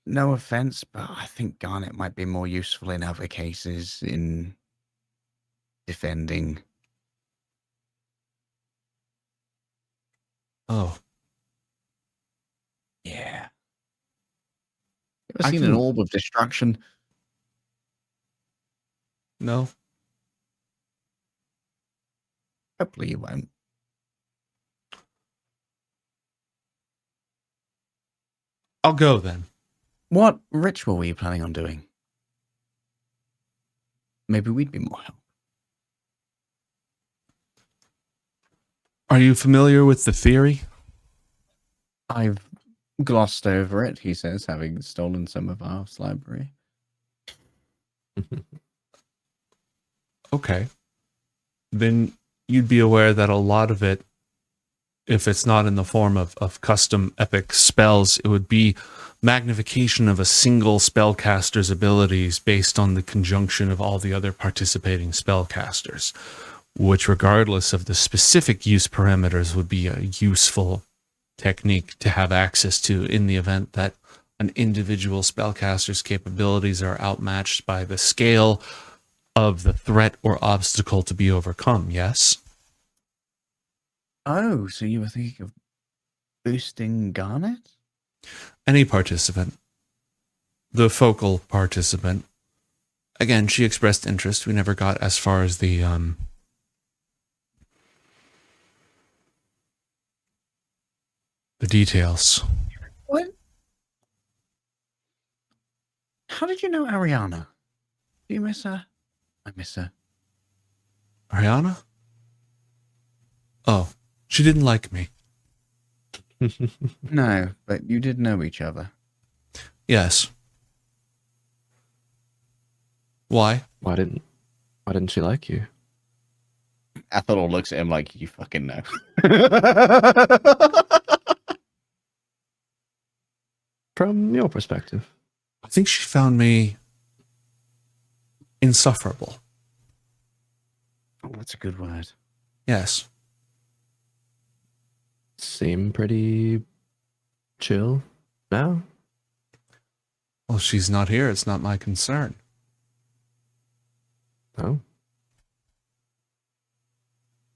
No offense, but I think Garnet might be more useful in other cases in defending. Oh, Yeah. Ever I seen an can- orb of destruction? no. Hopefully you won't. I'll go then. What ritual were you planning on doing? Maybe we'd be more help. Are you familiar with the theory? I've glossed over it, he says, having stolen some of our library. Okay. Then you'd be aware that a lot of it, if it's not in the form of custom epic spells, it would be magnification of a single spellcaster's abilities based on the conjunction of all the other participating spellcasters, which, regardless of the specific use parameters, would be a useful technique to have access to in the event that an individual spellcaster's capabilities are outmatched by the scale of the threat or obstacle to be overcome. Yes? Oh, so you were thinking of boosting Garnet? Any participant. The focal participant. Again, she expressed interest. We never got as far as the details. What? How did you know Ariana? Do you miss her? I miss her. Ariana? Oh, she didn't like me. No, but you did know each other. Yes. Why? Why didn't she like you? Athalor looks at him like, you fucking know. From your perspective. I think she found me insufferable. Oh, that's a good word. Yes. Seem pretty chill now. Well, she's not here. It's not my concern. Oh.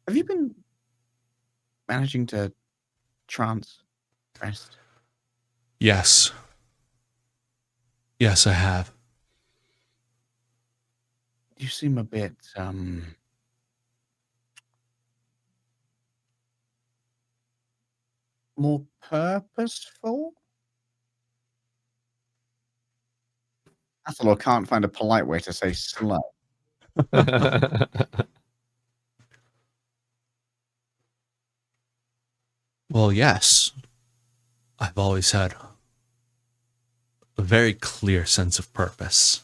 Have you been managing to trance rest? Yes. Yes, I have. You seem a bit, more purposeful? Athalor can't find a polite way to say slow. Well, yes. I've always had a very clear sense of purpose.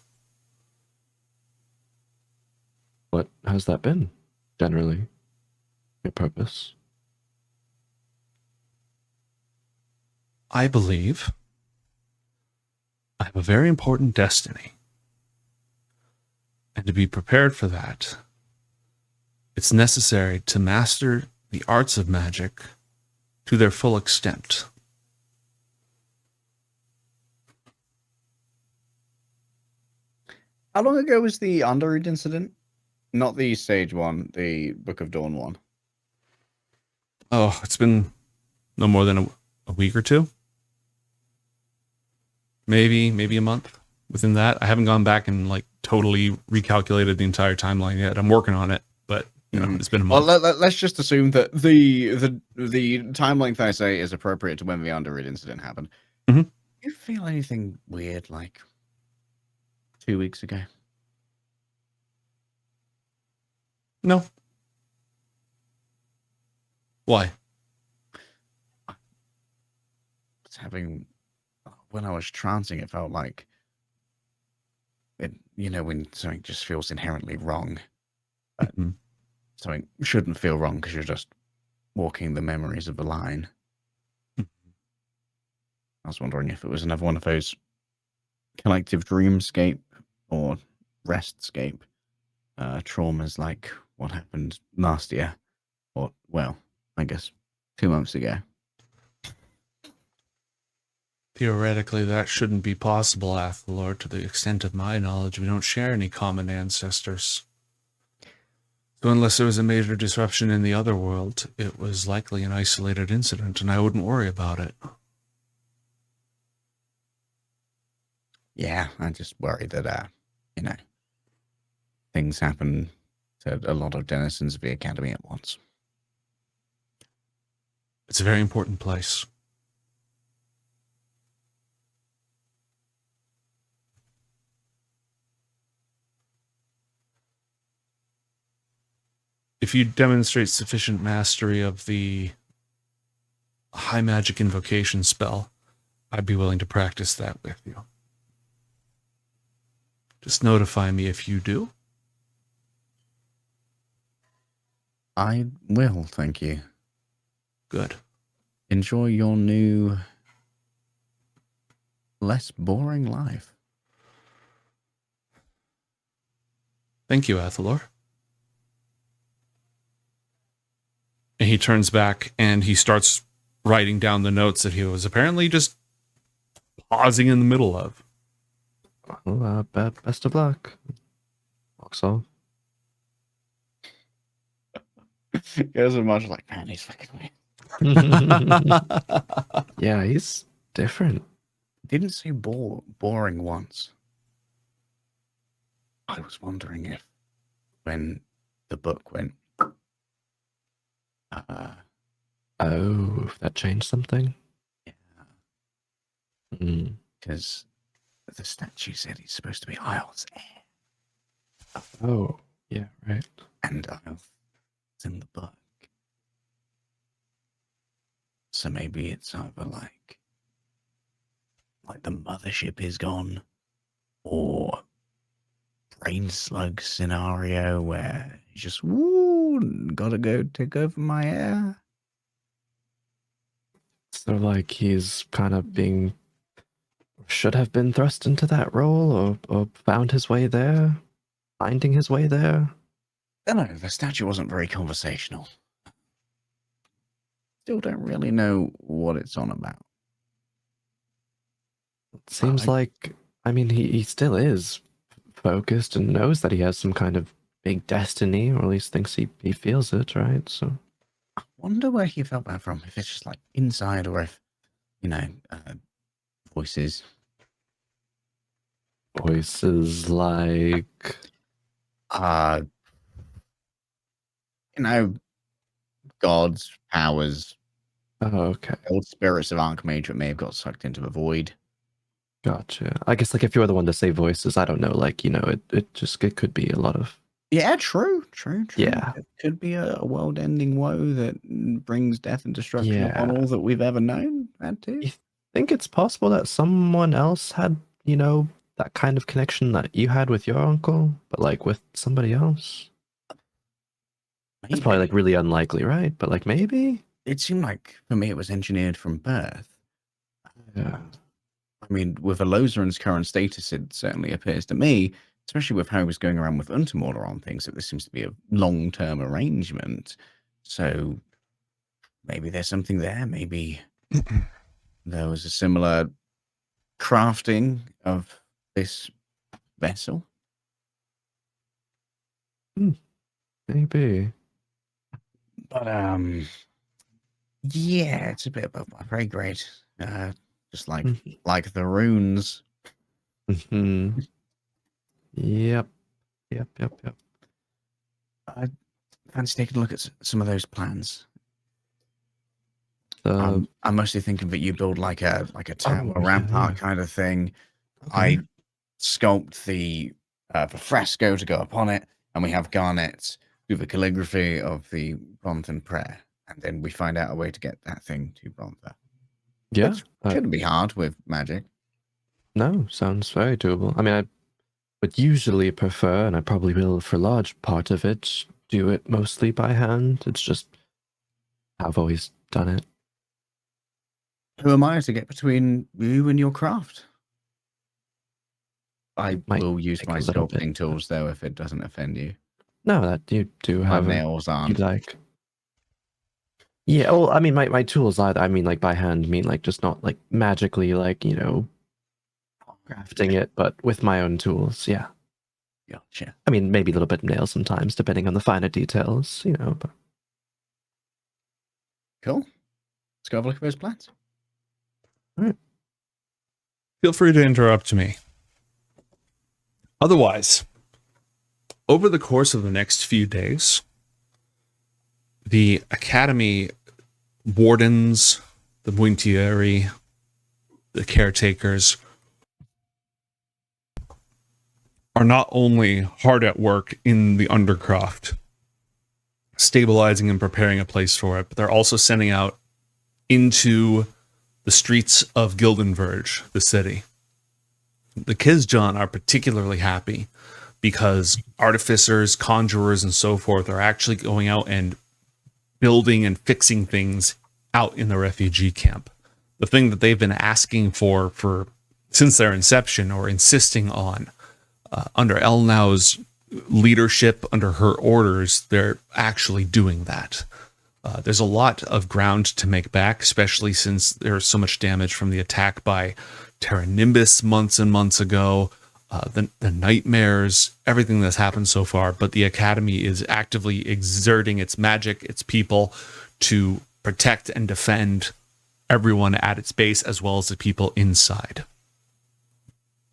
What has that been, generally? Your purpose? I believe I have a very important destiny. And to be prepared for that, it's necessary to master the arts of magic to their full extent. How long ago was the Andarud incident? Not the Sage one, the Book of Dawn one. Oh, it's been no more than a week or two. Maybe a month within that. I haven't gone back and like totally recalculated the entire timeline yet. I'm working on it, but you know, it's been a month. Well, let's just assume that the time length I say is appropriate to when the Andarud incident happened. Mhm. Do you feel anything weird like 2 weeks ago? No. Why? It's having, when I was trancing, it felt like it, you know, when something just feels inherently wrong, but Mhm. something shouldn't feel wrong because you're just walking the memories of the line. Mhm. I was wondering if it was another one of those collective dreamscape or restscape traumas like what happened last year, or, well, I guess 2 months ago. Theoretically, that shouldn't be possible, Athalor. To the extent of my knowledge, we don't share any common ancestors. So unless there was a major disruption in the other world, it was likely an isolated incident, and I wouldn't worry about it. Yeah, I just worry that, you know, things happen to a lot of denizens of the Academy at once. It's a very important place. If you demonstrate sufficient mastery of the high magic invocation spell, I'd be willing to practice that with you. Just notify me if you do. I will, thank you. Good. Enjoy your new, less boring life. Thank you, Athalor. And he turns back and he starts writing down the notes that he was apparently just pausing in the middle of. Well, best of luck. Walks off. Goes as much like, man, he's fucking weird. Yeah, he's different. Didn't say boring once. I was wondering if when the book went, Oh, if that changed something? yeah, Mm. because the statue said he's supposed to be IOTH's heir, Oh, yeah, right. and IOTH's in the book. So maybe it's either like the mothership is gone, or brain slug scenario where you just gotta go take over my heir. So, like, he's kind of should have been thrust into that role, or found his way there, finding his way there. I don't know, the statue wasn't very conversational. Still don't really know what it's on about. It seems like, I mean, he still is focused and knows that he has some kind of big destiny, or at least thinks he feels it, right? So, I wonder where he felt that from, if it's just like inside, or if, voices. Voices like... Gods, powers, Oh, okay. old spirits of Archmage that may have got sucked into the void. Gotcha. I guess, like, if you were the one to say voices, I don't know, like, it could be a lot of... Yeah, true. Yeah. It could be a world-ending woe that brings death and destruction upon Yeah. all that we've ever known. That too. You think it's possible that someone else had, that kind of connection that you had with your uncle, but, like, with somebody else? It's probably, like, really unlikely, right? But, like, maybe? It seemed like, for me, it was engineered from birth. Yeah. I mean, with Alozarin's current status, it certainly appears to me, especially with how he was going around with Untermorler on things, that this seems to be a long-term arrangement. So maybe there's something there. Maybe there was a similar crafting of this vessel. Maybe. But, yeah, it's a bit above my pay grade. Just like the runes. Mm-hmm. Yep. I fancy taking a look at some of those plans. Um, I'm mostly thinking that you build like a tower rampart kind of thing. Okay. I sculpt the fresco to go upon it, and we have Garnet do the calligraphy of the Bronthan prayer, and then we find out a way to get that thing to Brontha. yeah. Shouldn't be hard with magic. No, sounds very doable. I mean, I would usually prefer, and I probably will for a large part of it, do it mostly by hand. It's just how I've always done it. Who am I to get between you and your craft? I Might will use take my a little sculpting bit, tools, though, if it doesn't offend you. No, that you do My have nails you aren't. like. Yeah, well, I mean, my tools are, I mean, like, by hand, mean, like, just not, like, magically, like, crafting it, but with my own tools, yeah. Gotcha. I mean, maybe a little bit of nails sometimes, depending on the finer details, but... Cool. Let's go have a look at those plans. Feel free to interrupt me. Otherwise, over the course of the next few days, the Academy wardens, the Muintieri, the caretakers, are not only hard at work in the Undercroft, stabilizing and preparing a place for it, but they're also sending out into the streets of Gildenverge, the city. The Kizjan are particularly happy because artificers, conjurers, and so forth are actually going out and building and fixing things out in the refugee camp. The thing that they've been asking for since their inception, or insisting on, under Elnau's leadership, under her orders, they're actually doing that. There's a lot of ground to make back, especially since there's so much damage from the attack by Terra Nimbus months and months ago, the nightmares, everything that's happened so far. But the Academy is actively exerting its magic, its people, to protect and defend everyone at its base, as well as the people inside.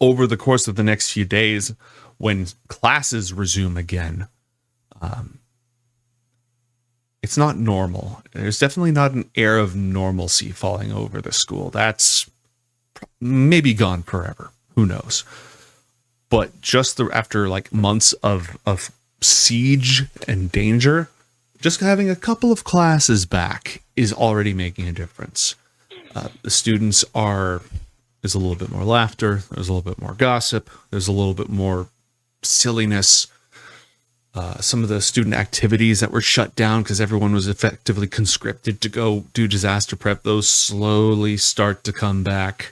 Over the course of the next few days, when classes resume again, it's not normal. There's definitely not an air of normalcy falling over the school. That's maybe gone forever. Who knows? But just after like months of siege and danger, just having a couple of classes back is already making a difference. The students there's a little bit more laughter, there's a little bit more gossip, there's a little bit more silliness. Some of the student activities that were shut down because everyone was effectively conscripted to go do disaster prep, those slowly start to come back.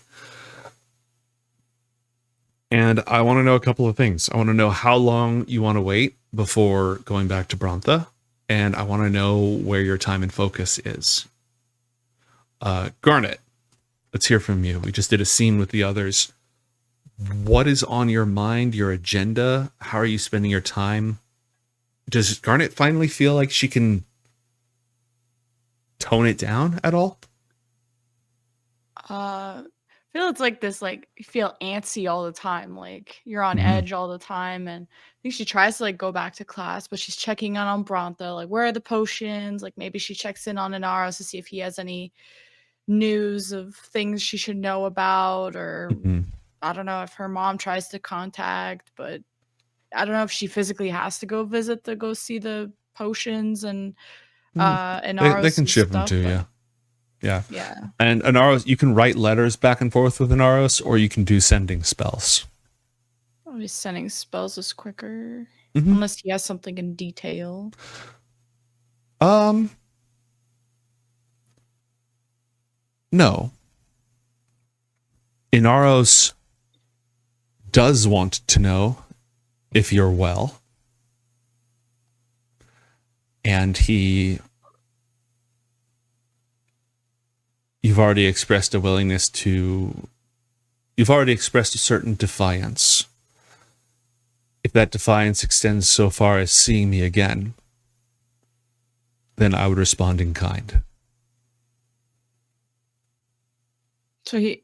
And I want to know a couple of things. I want to know how long you want to wait before going back to Brontha, and I want to know where your time and focus is. Garnet, let's hear from you. We just did a scene with the others. What is on your mind, your agenda? How are you spending your time? Does Garnet finally feel like she can tone it down at all? I feel it's like this, like you feel antsy all the time, like you're on edge all the time. And I think she tries to like go back to class, but she's checking on Brontha, like where are the potions? Like maybe she checks in on Inaros to see if he has any news of things she should know about, or I don't know if her mom tries to contact, but I don't know if she physically has to go visit to go see the potions and Inaros. They can ship them to you. Yeah. Yeah. And Inaros, you can write letters back and forth with Inaros, or you can do sending spells. Probably sending spells is quicker, unless he has something in detail. No. Inaros does want to know if you're well. And you've already expressed a certain defiance. If that defiance extends so far as seeing me again, then I would respond in kind. So he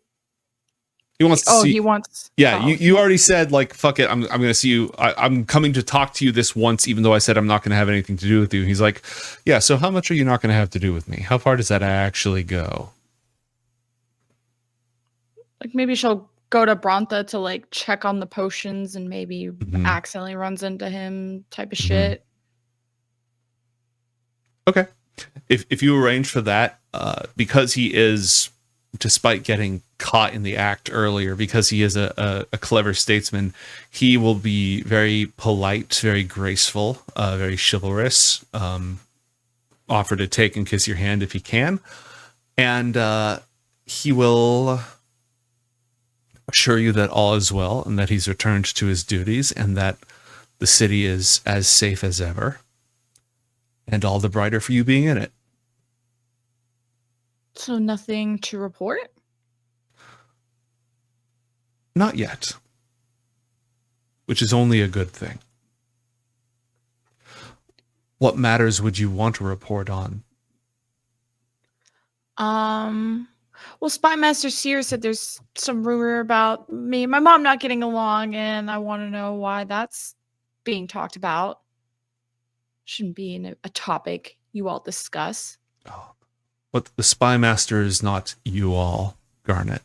wants to see. He wants. Yeah, oh. you already said, like, fuck it, I'm going to see you. I'm coming to talk to you this once, even though I said I'm not going to have anything to do with you. He's like, yeah, so how much are you not going to have to do with me? How far does that actually go? Like maybe she'll go to Brontha to like check on the potions and maybe accidentally runs into him type of shit. Okay. If you arrange for that, because he is, despite getting caught in the act earlier, because he is a clever statesman, he will be very polite, very graceful, very chivalrous, offer to take and kiss your hand if he can. And he will assure you that all is well and that he's returned to his duties and that the city is as safe as ever. And all the brighter for you being in it. So nothing to report? Not yet. Which is only a good thing. What matters would you want to report on? Well, Spymaster Seer said there's some rumor about me and my mom not getting along, and I want to know why that's being talked about. Shouldn't be a topic you all discuss. Oh. But the Spymaster is not you all, Garnet.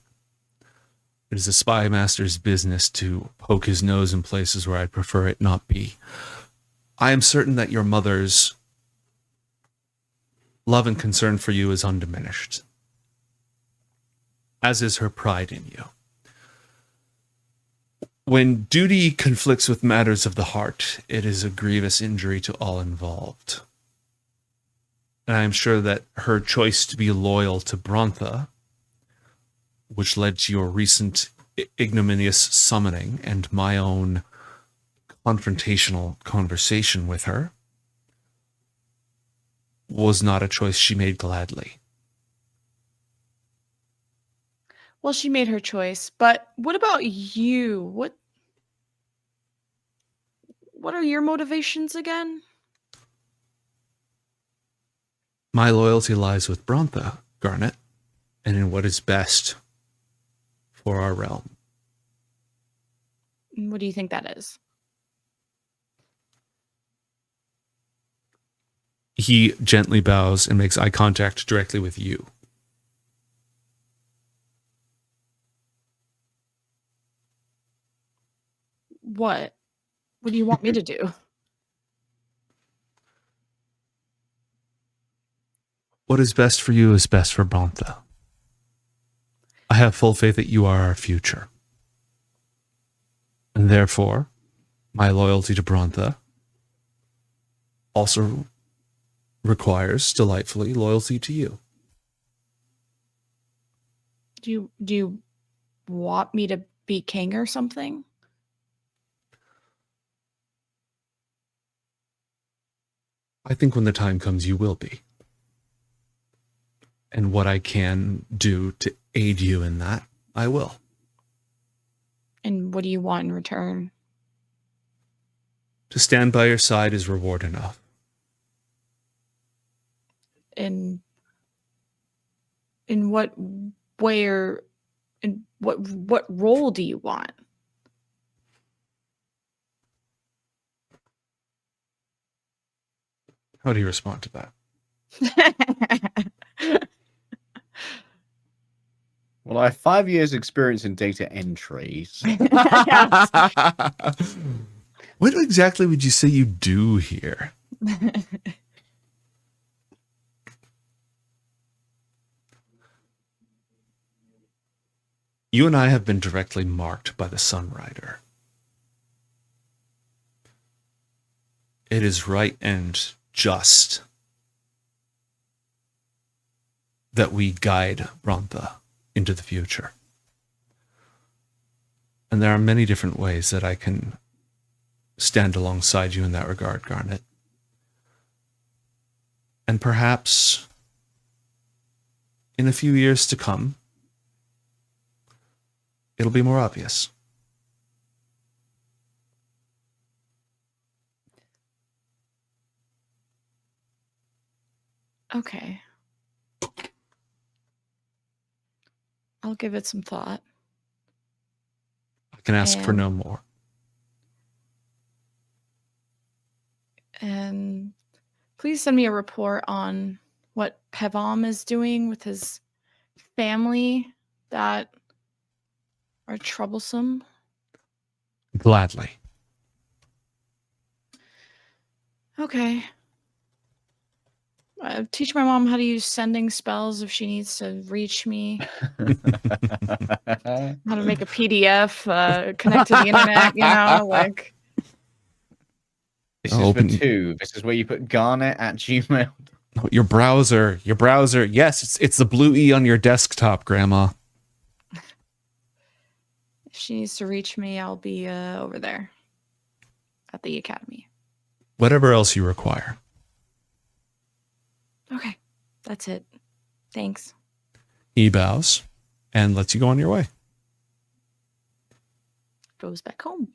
It is the Spymaster's business to poke his nose in places where I'd prefer it not be. I am certain that your mother's love and concern for you is undiminished, as is her pride in you. When duty conflicts with matters of the heart, it is a grievous injury to all involved. And I'm sure that her choice to be loyal to Brontha, which led to your recent ignominious summoning and my own confrontational conversation with her, was not a choice she made gladly. Well, she made her choice, but what about you? What are your motivations again? My loyalty lies with Brontha, Garnet, and in what is best for our realm. What do you think that is? He gently bows and makes eye contact directly with you. What? What do you want me to do? What is best for you is best for Brontha. I have full faith that you are our future. And therefore, my loyalty to Brontha also requires, delightfully, loyalty to you. Do you want me to be king or something? I think when the time comes, you will be. And what I can do to aid you in that, I will. And what do you want in return? To stand by your side is reward enough. In what way or in what role do you want? How do you respond to that? Well, I have 5 years experience in data entry. So What exactly would you say you do here? You and I have been directly marked by the Sunrider. It is right and just that we guide Brontha into the future. And there are many different ways that I can stand alongside you in that regard, Garnet. And perhaps in a few years to come, it'll be more obvious. Okay. I'll give it some thought. I can ask for And- no more. And please send me a report on what Pevam is doing with his family that are troublesome. Gladly. Okay. Teach my mom how to use sending spells if she needs to reach me. How to make a PDF, connect to the internet, like. this Oh, is for 2. This is where you put garnet@gmail. Your browser. Yes, it's the blue E on your desktop, Grandma. If she needs to reach me, I'll be over there at the academy. Whatever else you require. Okay, that's it. Thanks. He bows and lets you go on your way. Goes back home.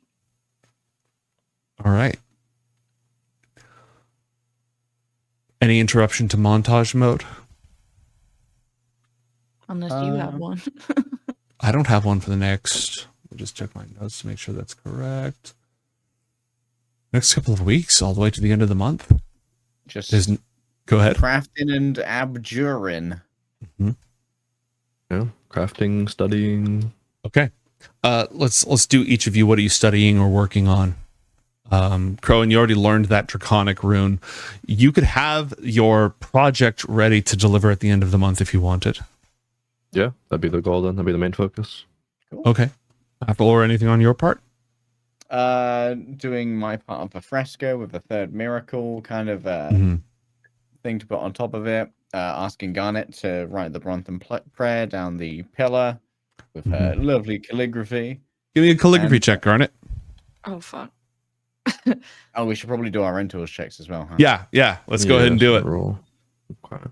All right. Any interruption to montage mode? Unless you have one. I don't have one for the next. I'll just check my notes to make sure that's correct. Next couple of weeks, all the way to the end of the month. Just Go ahead. crafting and abjuring. Yeah, crafting, studying. Okay. Let's do each of you. What are you studying or working on? Crowan, you already learned that draconic rune. You could have your project ready to deliver at the end of the month if you wanted. Yeah, that'd be the goal then. That'd be the main focus. Okay. Athalor, anything on your part? Doing my part of a fresco with the third miracle, kind of thing to put on top of it, asking Garnet to write the Brontham prayer down the pillar with her lovely calligraphy. Give me a calligraphy And- check, Garnet. Oh fuck. Oh, we should probably do our rentals checks as well, huh? Yeah. Let's go ahead and do it. Roll. Okay.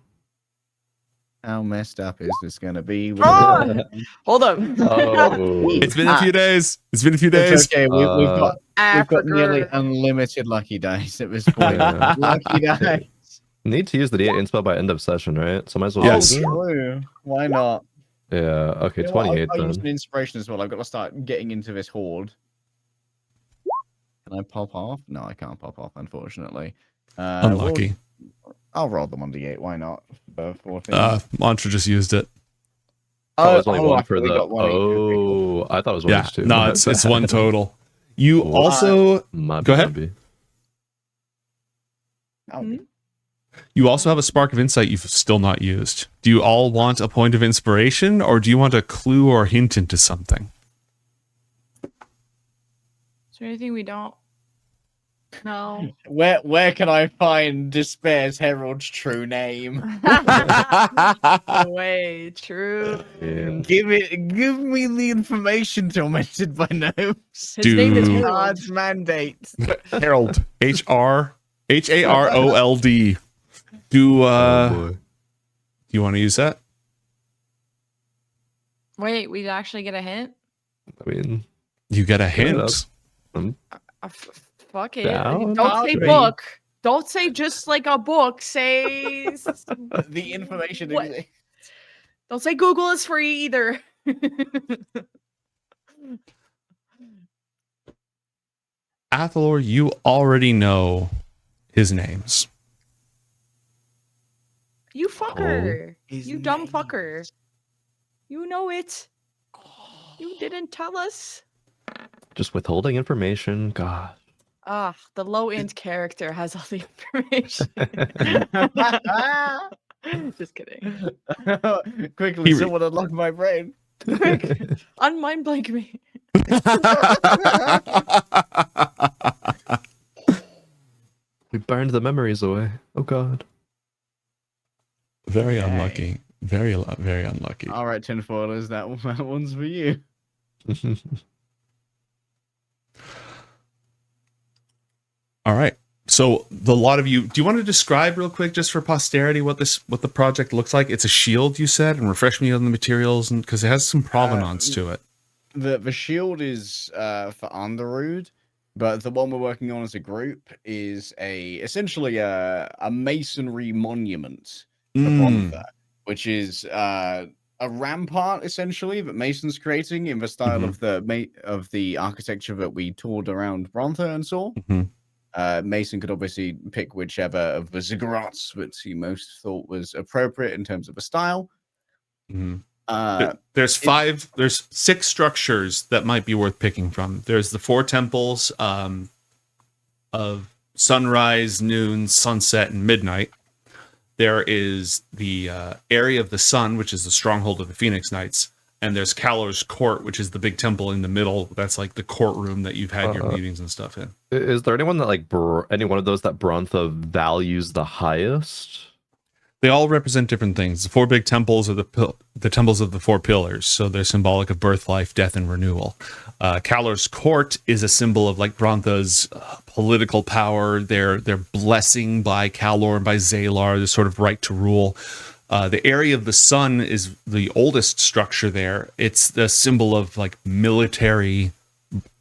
How messed up is this going to be? Oh! Hold up. Oh, It's been a few days. It's been a few days. It's okay. We've got nearly Africa. unlimited lucky dice at this point. Yeah. Lucky dice. need to use the D8 inspo by end of session, right? So might as well. Yes. use it. True. Why not? Yeah. Okay. You know what? 28 I'll use an then. inspiration as well. I've got to start getting into this horde. Can I pop off? No, I can't pop off, unfortunately. Unlucky. I'll roll them on D8. Why not? 14. Mantra just used it. Oh, there's only one I for thought we the. got one each. Okay, cool. Oh, I thought it was one Yeah. each too. No, it's one total. You Wow. also Might Go be, ahead. might be. Oh, you also have a spark of insight you've still not used. Do you all want a point of inspiration, or do you want a clue or hint into something? Is there anything we don't? No. Where can I find Despair's Herald's true name? No way. True. Yeah. Give me the information, tormented by gnomes. His name is Dude. Harold. God's mandate. Herald. Harold. Do Oh, boy. do you want to use that? Wait, we actually get a hint? I mean, You get a it hint. Fuck it. Down, Don't say three. book. Don't say just like a book. Say. The information. What? Don't say Google is free either. Athalor, you already know his names. You fucker. His You dumb names. fucker. You know it. You didn't tell us. just withholding information. God. Ah, the low end character has all the information. Just kidding. Quickly, He- someone unlock my brain. Unmind blank me. We burned the memories away. Oh God. Very Okay. unlucky. Very unlucky. All right, tinfoilers, that one's for you. All right. So the lot of you, do you want to describe real quick, just for posterity, what the project looks like? It's a shield, you said, and refresh me on the materials, and because it has some provenance to it. The shield is for Andarud, but the one we're working on as a group is essentially a masonry monument for Mm. Brontha, which is a rampart essentially that Mason's creating in the style of the architecture that we toured around Brontha and saw. Mhm. Mason could obviously pick whichever of the ziggurats that he most thought was appropriate in terms of a style. Mhm. Uh, There's 6 structures that might be worth picking from. There's the 4 temples of sunrise, noon, sunset, and midnight. There is the area of the sun, which is the stronghold of the Phoenix Knights. And there's Calor's Court, which is the big temple in the middle. That's like the courtroom that you've had your meetings and stuff in. Is there anyone that any one of those that Brontha values the highest? They all represent different things. The 4 big temples are the temples of the 4 pillars, so they're symbolic of birth, life, death, and renewal. Calor's Court is a symbol of like Brontha's political power, their blessing by Calor and by Zalar, the sort of right to rule. The area of the sun is the oldest structure there. It's the symbol of like military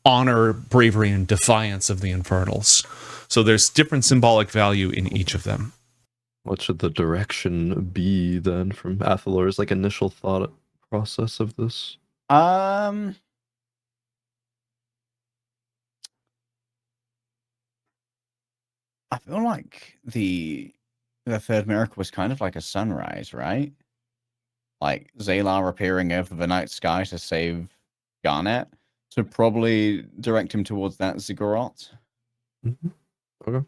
honor, bravery, and defiance of the Infernals. So there's different symbolic value in each of them. What should the direction be then from Athalor's initial thought process of this? I feel like the third miracle was kind of like a sunrise, right? Like Zalar appearing over the night sky to save Garnet, to probably direct him towards that ziggurat. Okay.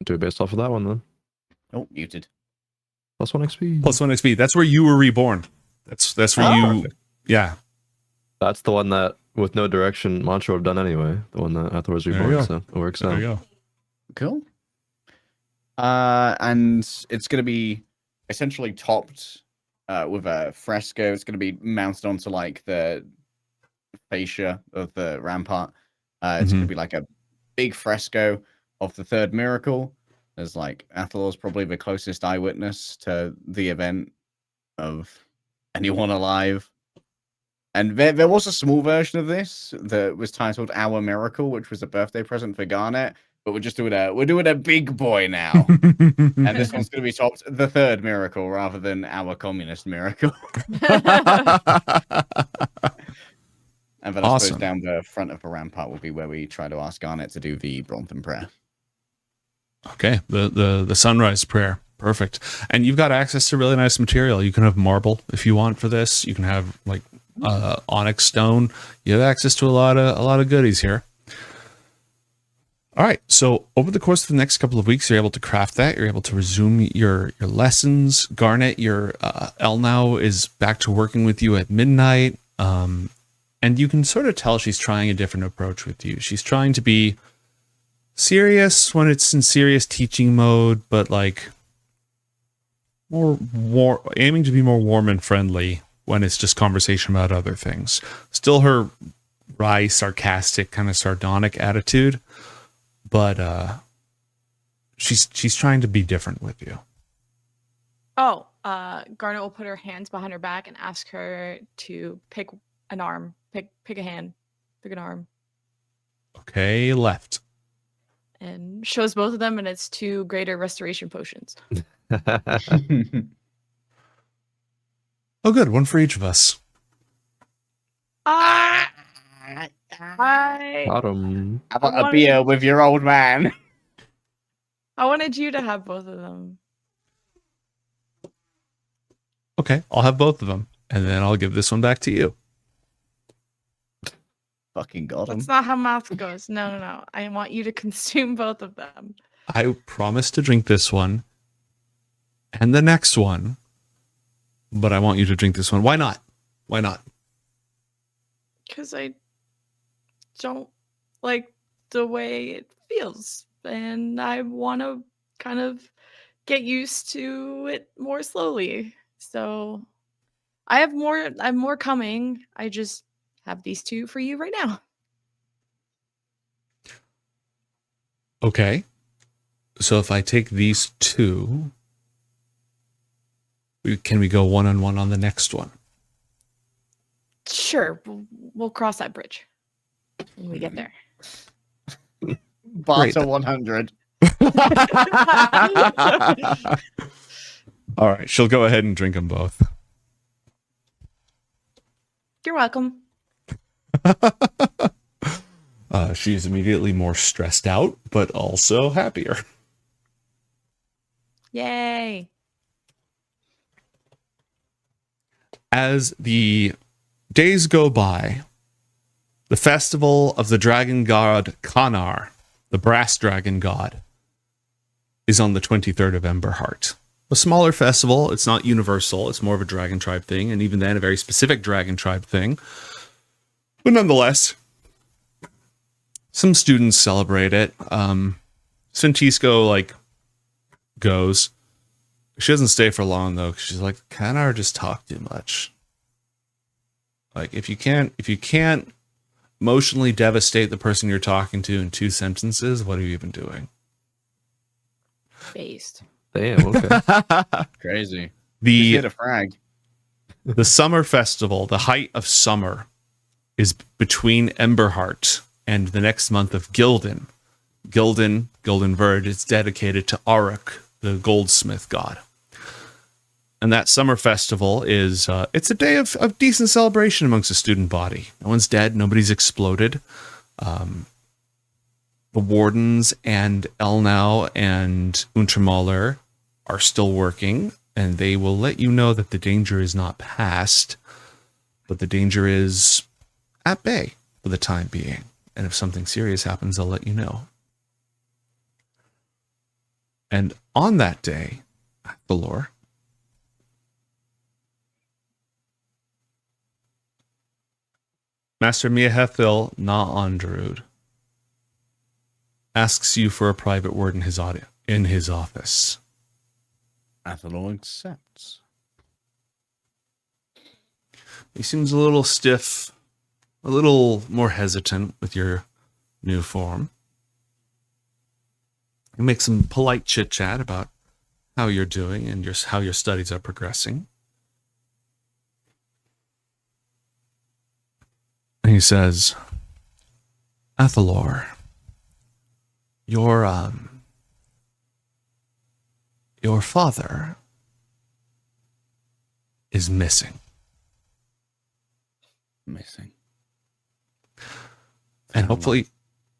Do it based off of that one then. Oh, muted. +1 XP. +1 XP. That's where you were reborn. That's where you. Yeah. That's the one that, with no direction, Mantra would have done anyway. The one that Athalor's There you reborn, go. so it works There out. you go. Cool. And it's going to be essentially topped with a fresco. It's going to be mounted onto like the fascia of the rampart. It's going to be like a big fresco of the third miracle. There's like Athalor's probably the closest eyewitness to the event of anyone alive. And there was a small version of this that was titled Our Miracle, which was a birthday present for Garnet. But we're doing a big boy now. And this one's going to be topped the third miracle rather than Our Communist Miracle. And then I suppose down the front of the rampart will be where we try to ask Garnet to do the Brontham prayer. Okay, the sunrise prayer. Perfect. And you've got access to really nice material. You can have marble if you want for this. You can have like onyx stone. You have access to a lot of goodies here. All right, so over the course of the next couple of weeks, you're able to craft that. You're able to resume your lessons. Garnet, your El now is back to working with you at midnight. And you can sort of tell she's trying a different approach with you. She's trying to be serious when it's in serious teaching mode, but like more aiming to be more warm and friendly when it's just conversation about other things. Still her wry, sarcastic, kind of sardonic attitude, but she's trying to be different with you. Oh, Garnet will put her hands behind her back and ask her to pick an arm. Pick a hand. Pick an arm. Okay, left. And shows both of them, and it's 2 greater restoration potions. Oh, good. One for each of us. I Got him. How about a beer with your old man? I wanted you to have both of them. Okay, I'll have both of them, and then I'll give this one back to you. Fucking got him. That's not how math goes. No. I want you to consume both of them. I promise to drink this one and the next one, but I want you to drink this one. Why not? Why not? Because I don't like the way it feels. And I want to kind of get used to it more slowly. So I have more coming. I just have these 2 for you right now. Okay. So if I take these 2, can we go one-on-one on the next one? Sure. We'll cross that bridge when we get there. Barter 100. All right. She'll go ahead and drink them both. You're welcome. She's immediately more stressed out, but also happier. Yay. As the days go by, the festival of the dragon god Kanar, the brass dragon god, is on the 23rd of Emberheart. A smaller festival. It's not universal. It's more of a dragon tribe thing, and even then a very specific dragon tribe thing. But nonetheless, some students celebrate it. Santisco goes. She doesn't stay for long though, because she's like, Kanar just talk too much. Like if you can't emotionally devastate the person you're talking to in 2 sentences, what are you even doing? Based. Damn, okay. Crazy. The Hit a frag. The summer festival, the height of summer, is between Emberheart and the next month of Gildan. Gildan Verge, is dedicated to Auruk, the goldsmith god. And that summer festival is, it's a day of decent celebration amongst the student body. No one's dead, nobody's exploded. The wardens and Elnau and Untermaler are still working, and they will let you know that the danger is not past, but the danger is at bay for the time being. And if something serious happens, they'll let you know. And on that day, Athalor, Master Miahethil na Andarud asks you for a private word in his in his office. Athalor accepts. He seems a little stiff, a little more hesitant with your new form. You make some polite chit-chat about how you're doing and how your studies are progressing. And he says, Athalor, your father is missing. And hopefully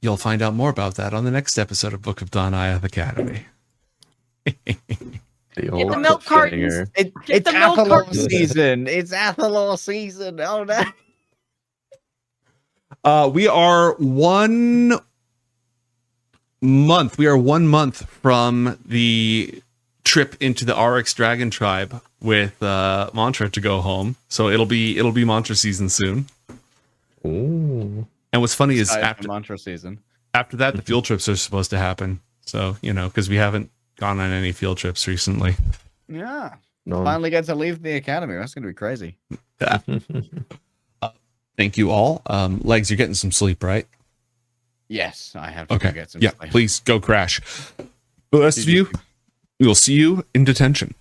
you'll find out more about that on the next episode of Book of Dawn IOTH Academy. The Get old the milk cartons. cliffhanger. Get It's the milk Athalor cartons. season. It's Athalor season. Oh no. We are 1 month. We are 1 month from the trip into the RX Dragon tribe with Mantra to go home. So it'll be Mantra season soon. Ooh. And what's funny is After Mantra season. after that, the field trips are supposed to happen. So, because we haven't gone on any field trips recently. Yeah. No. Finally get to leave the academy. That's going to be crazy. Thank you all. Legs, you're getting some sleep, right? Yes, I have to Okay. get some Yeah, sleep. please go crash. The rest of you, we will see you in detention.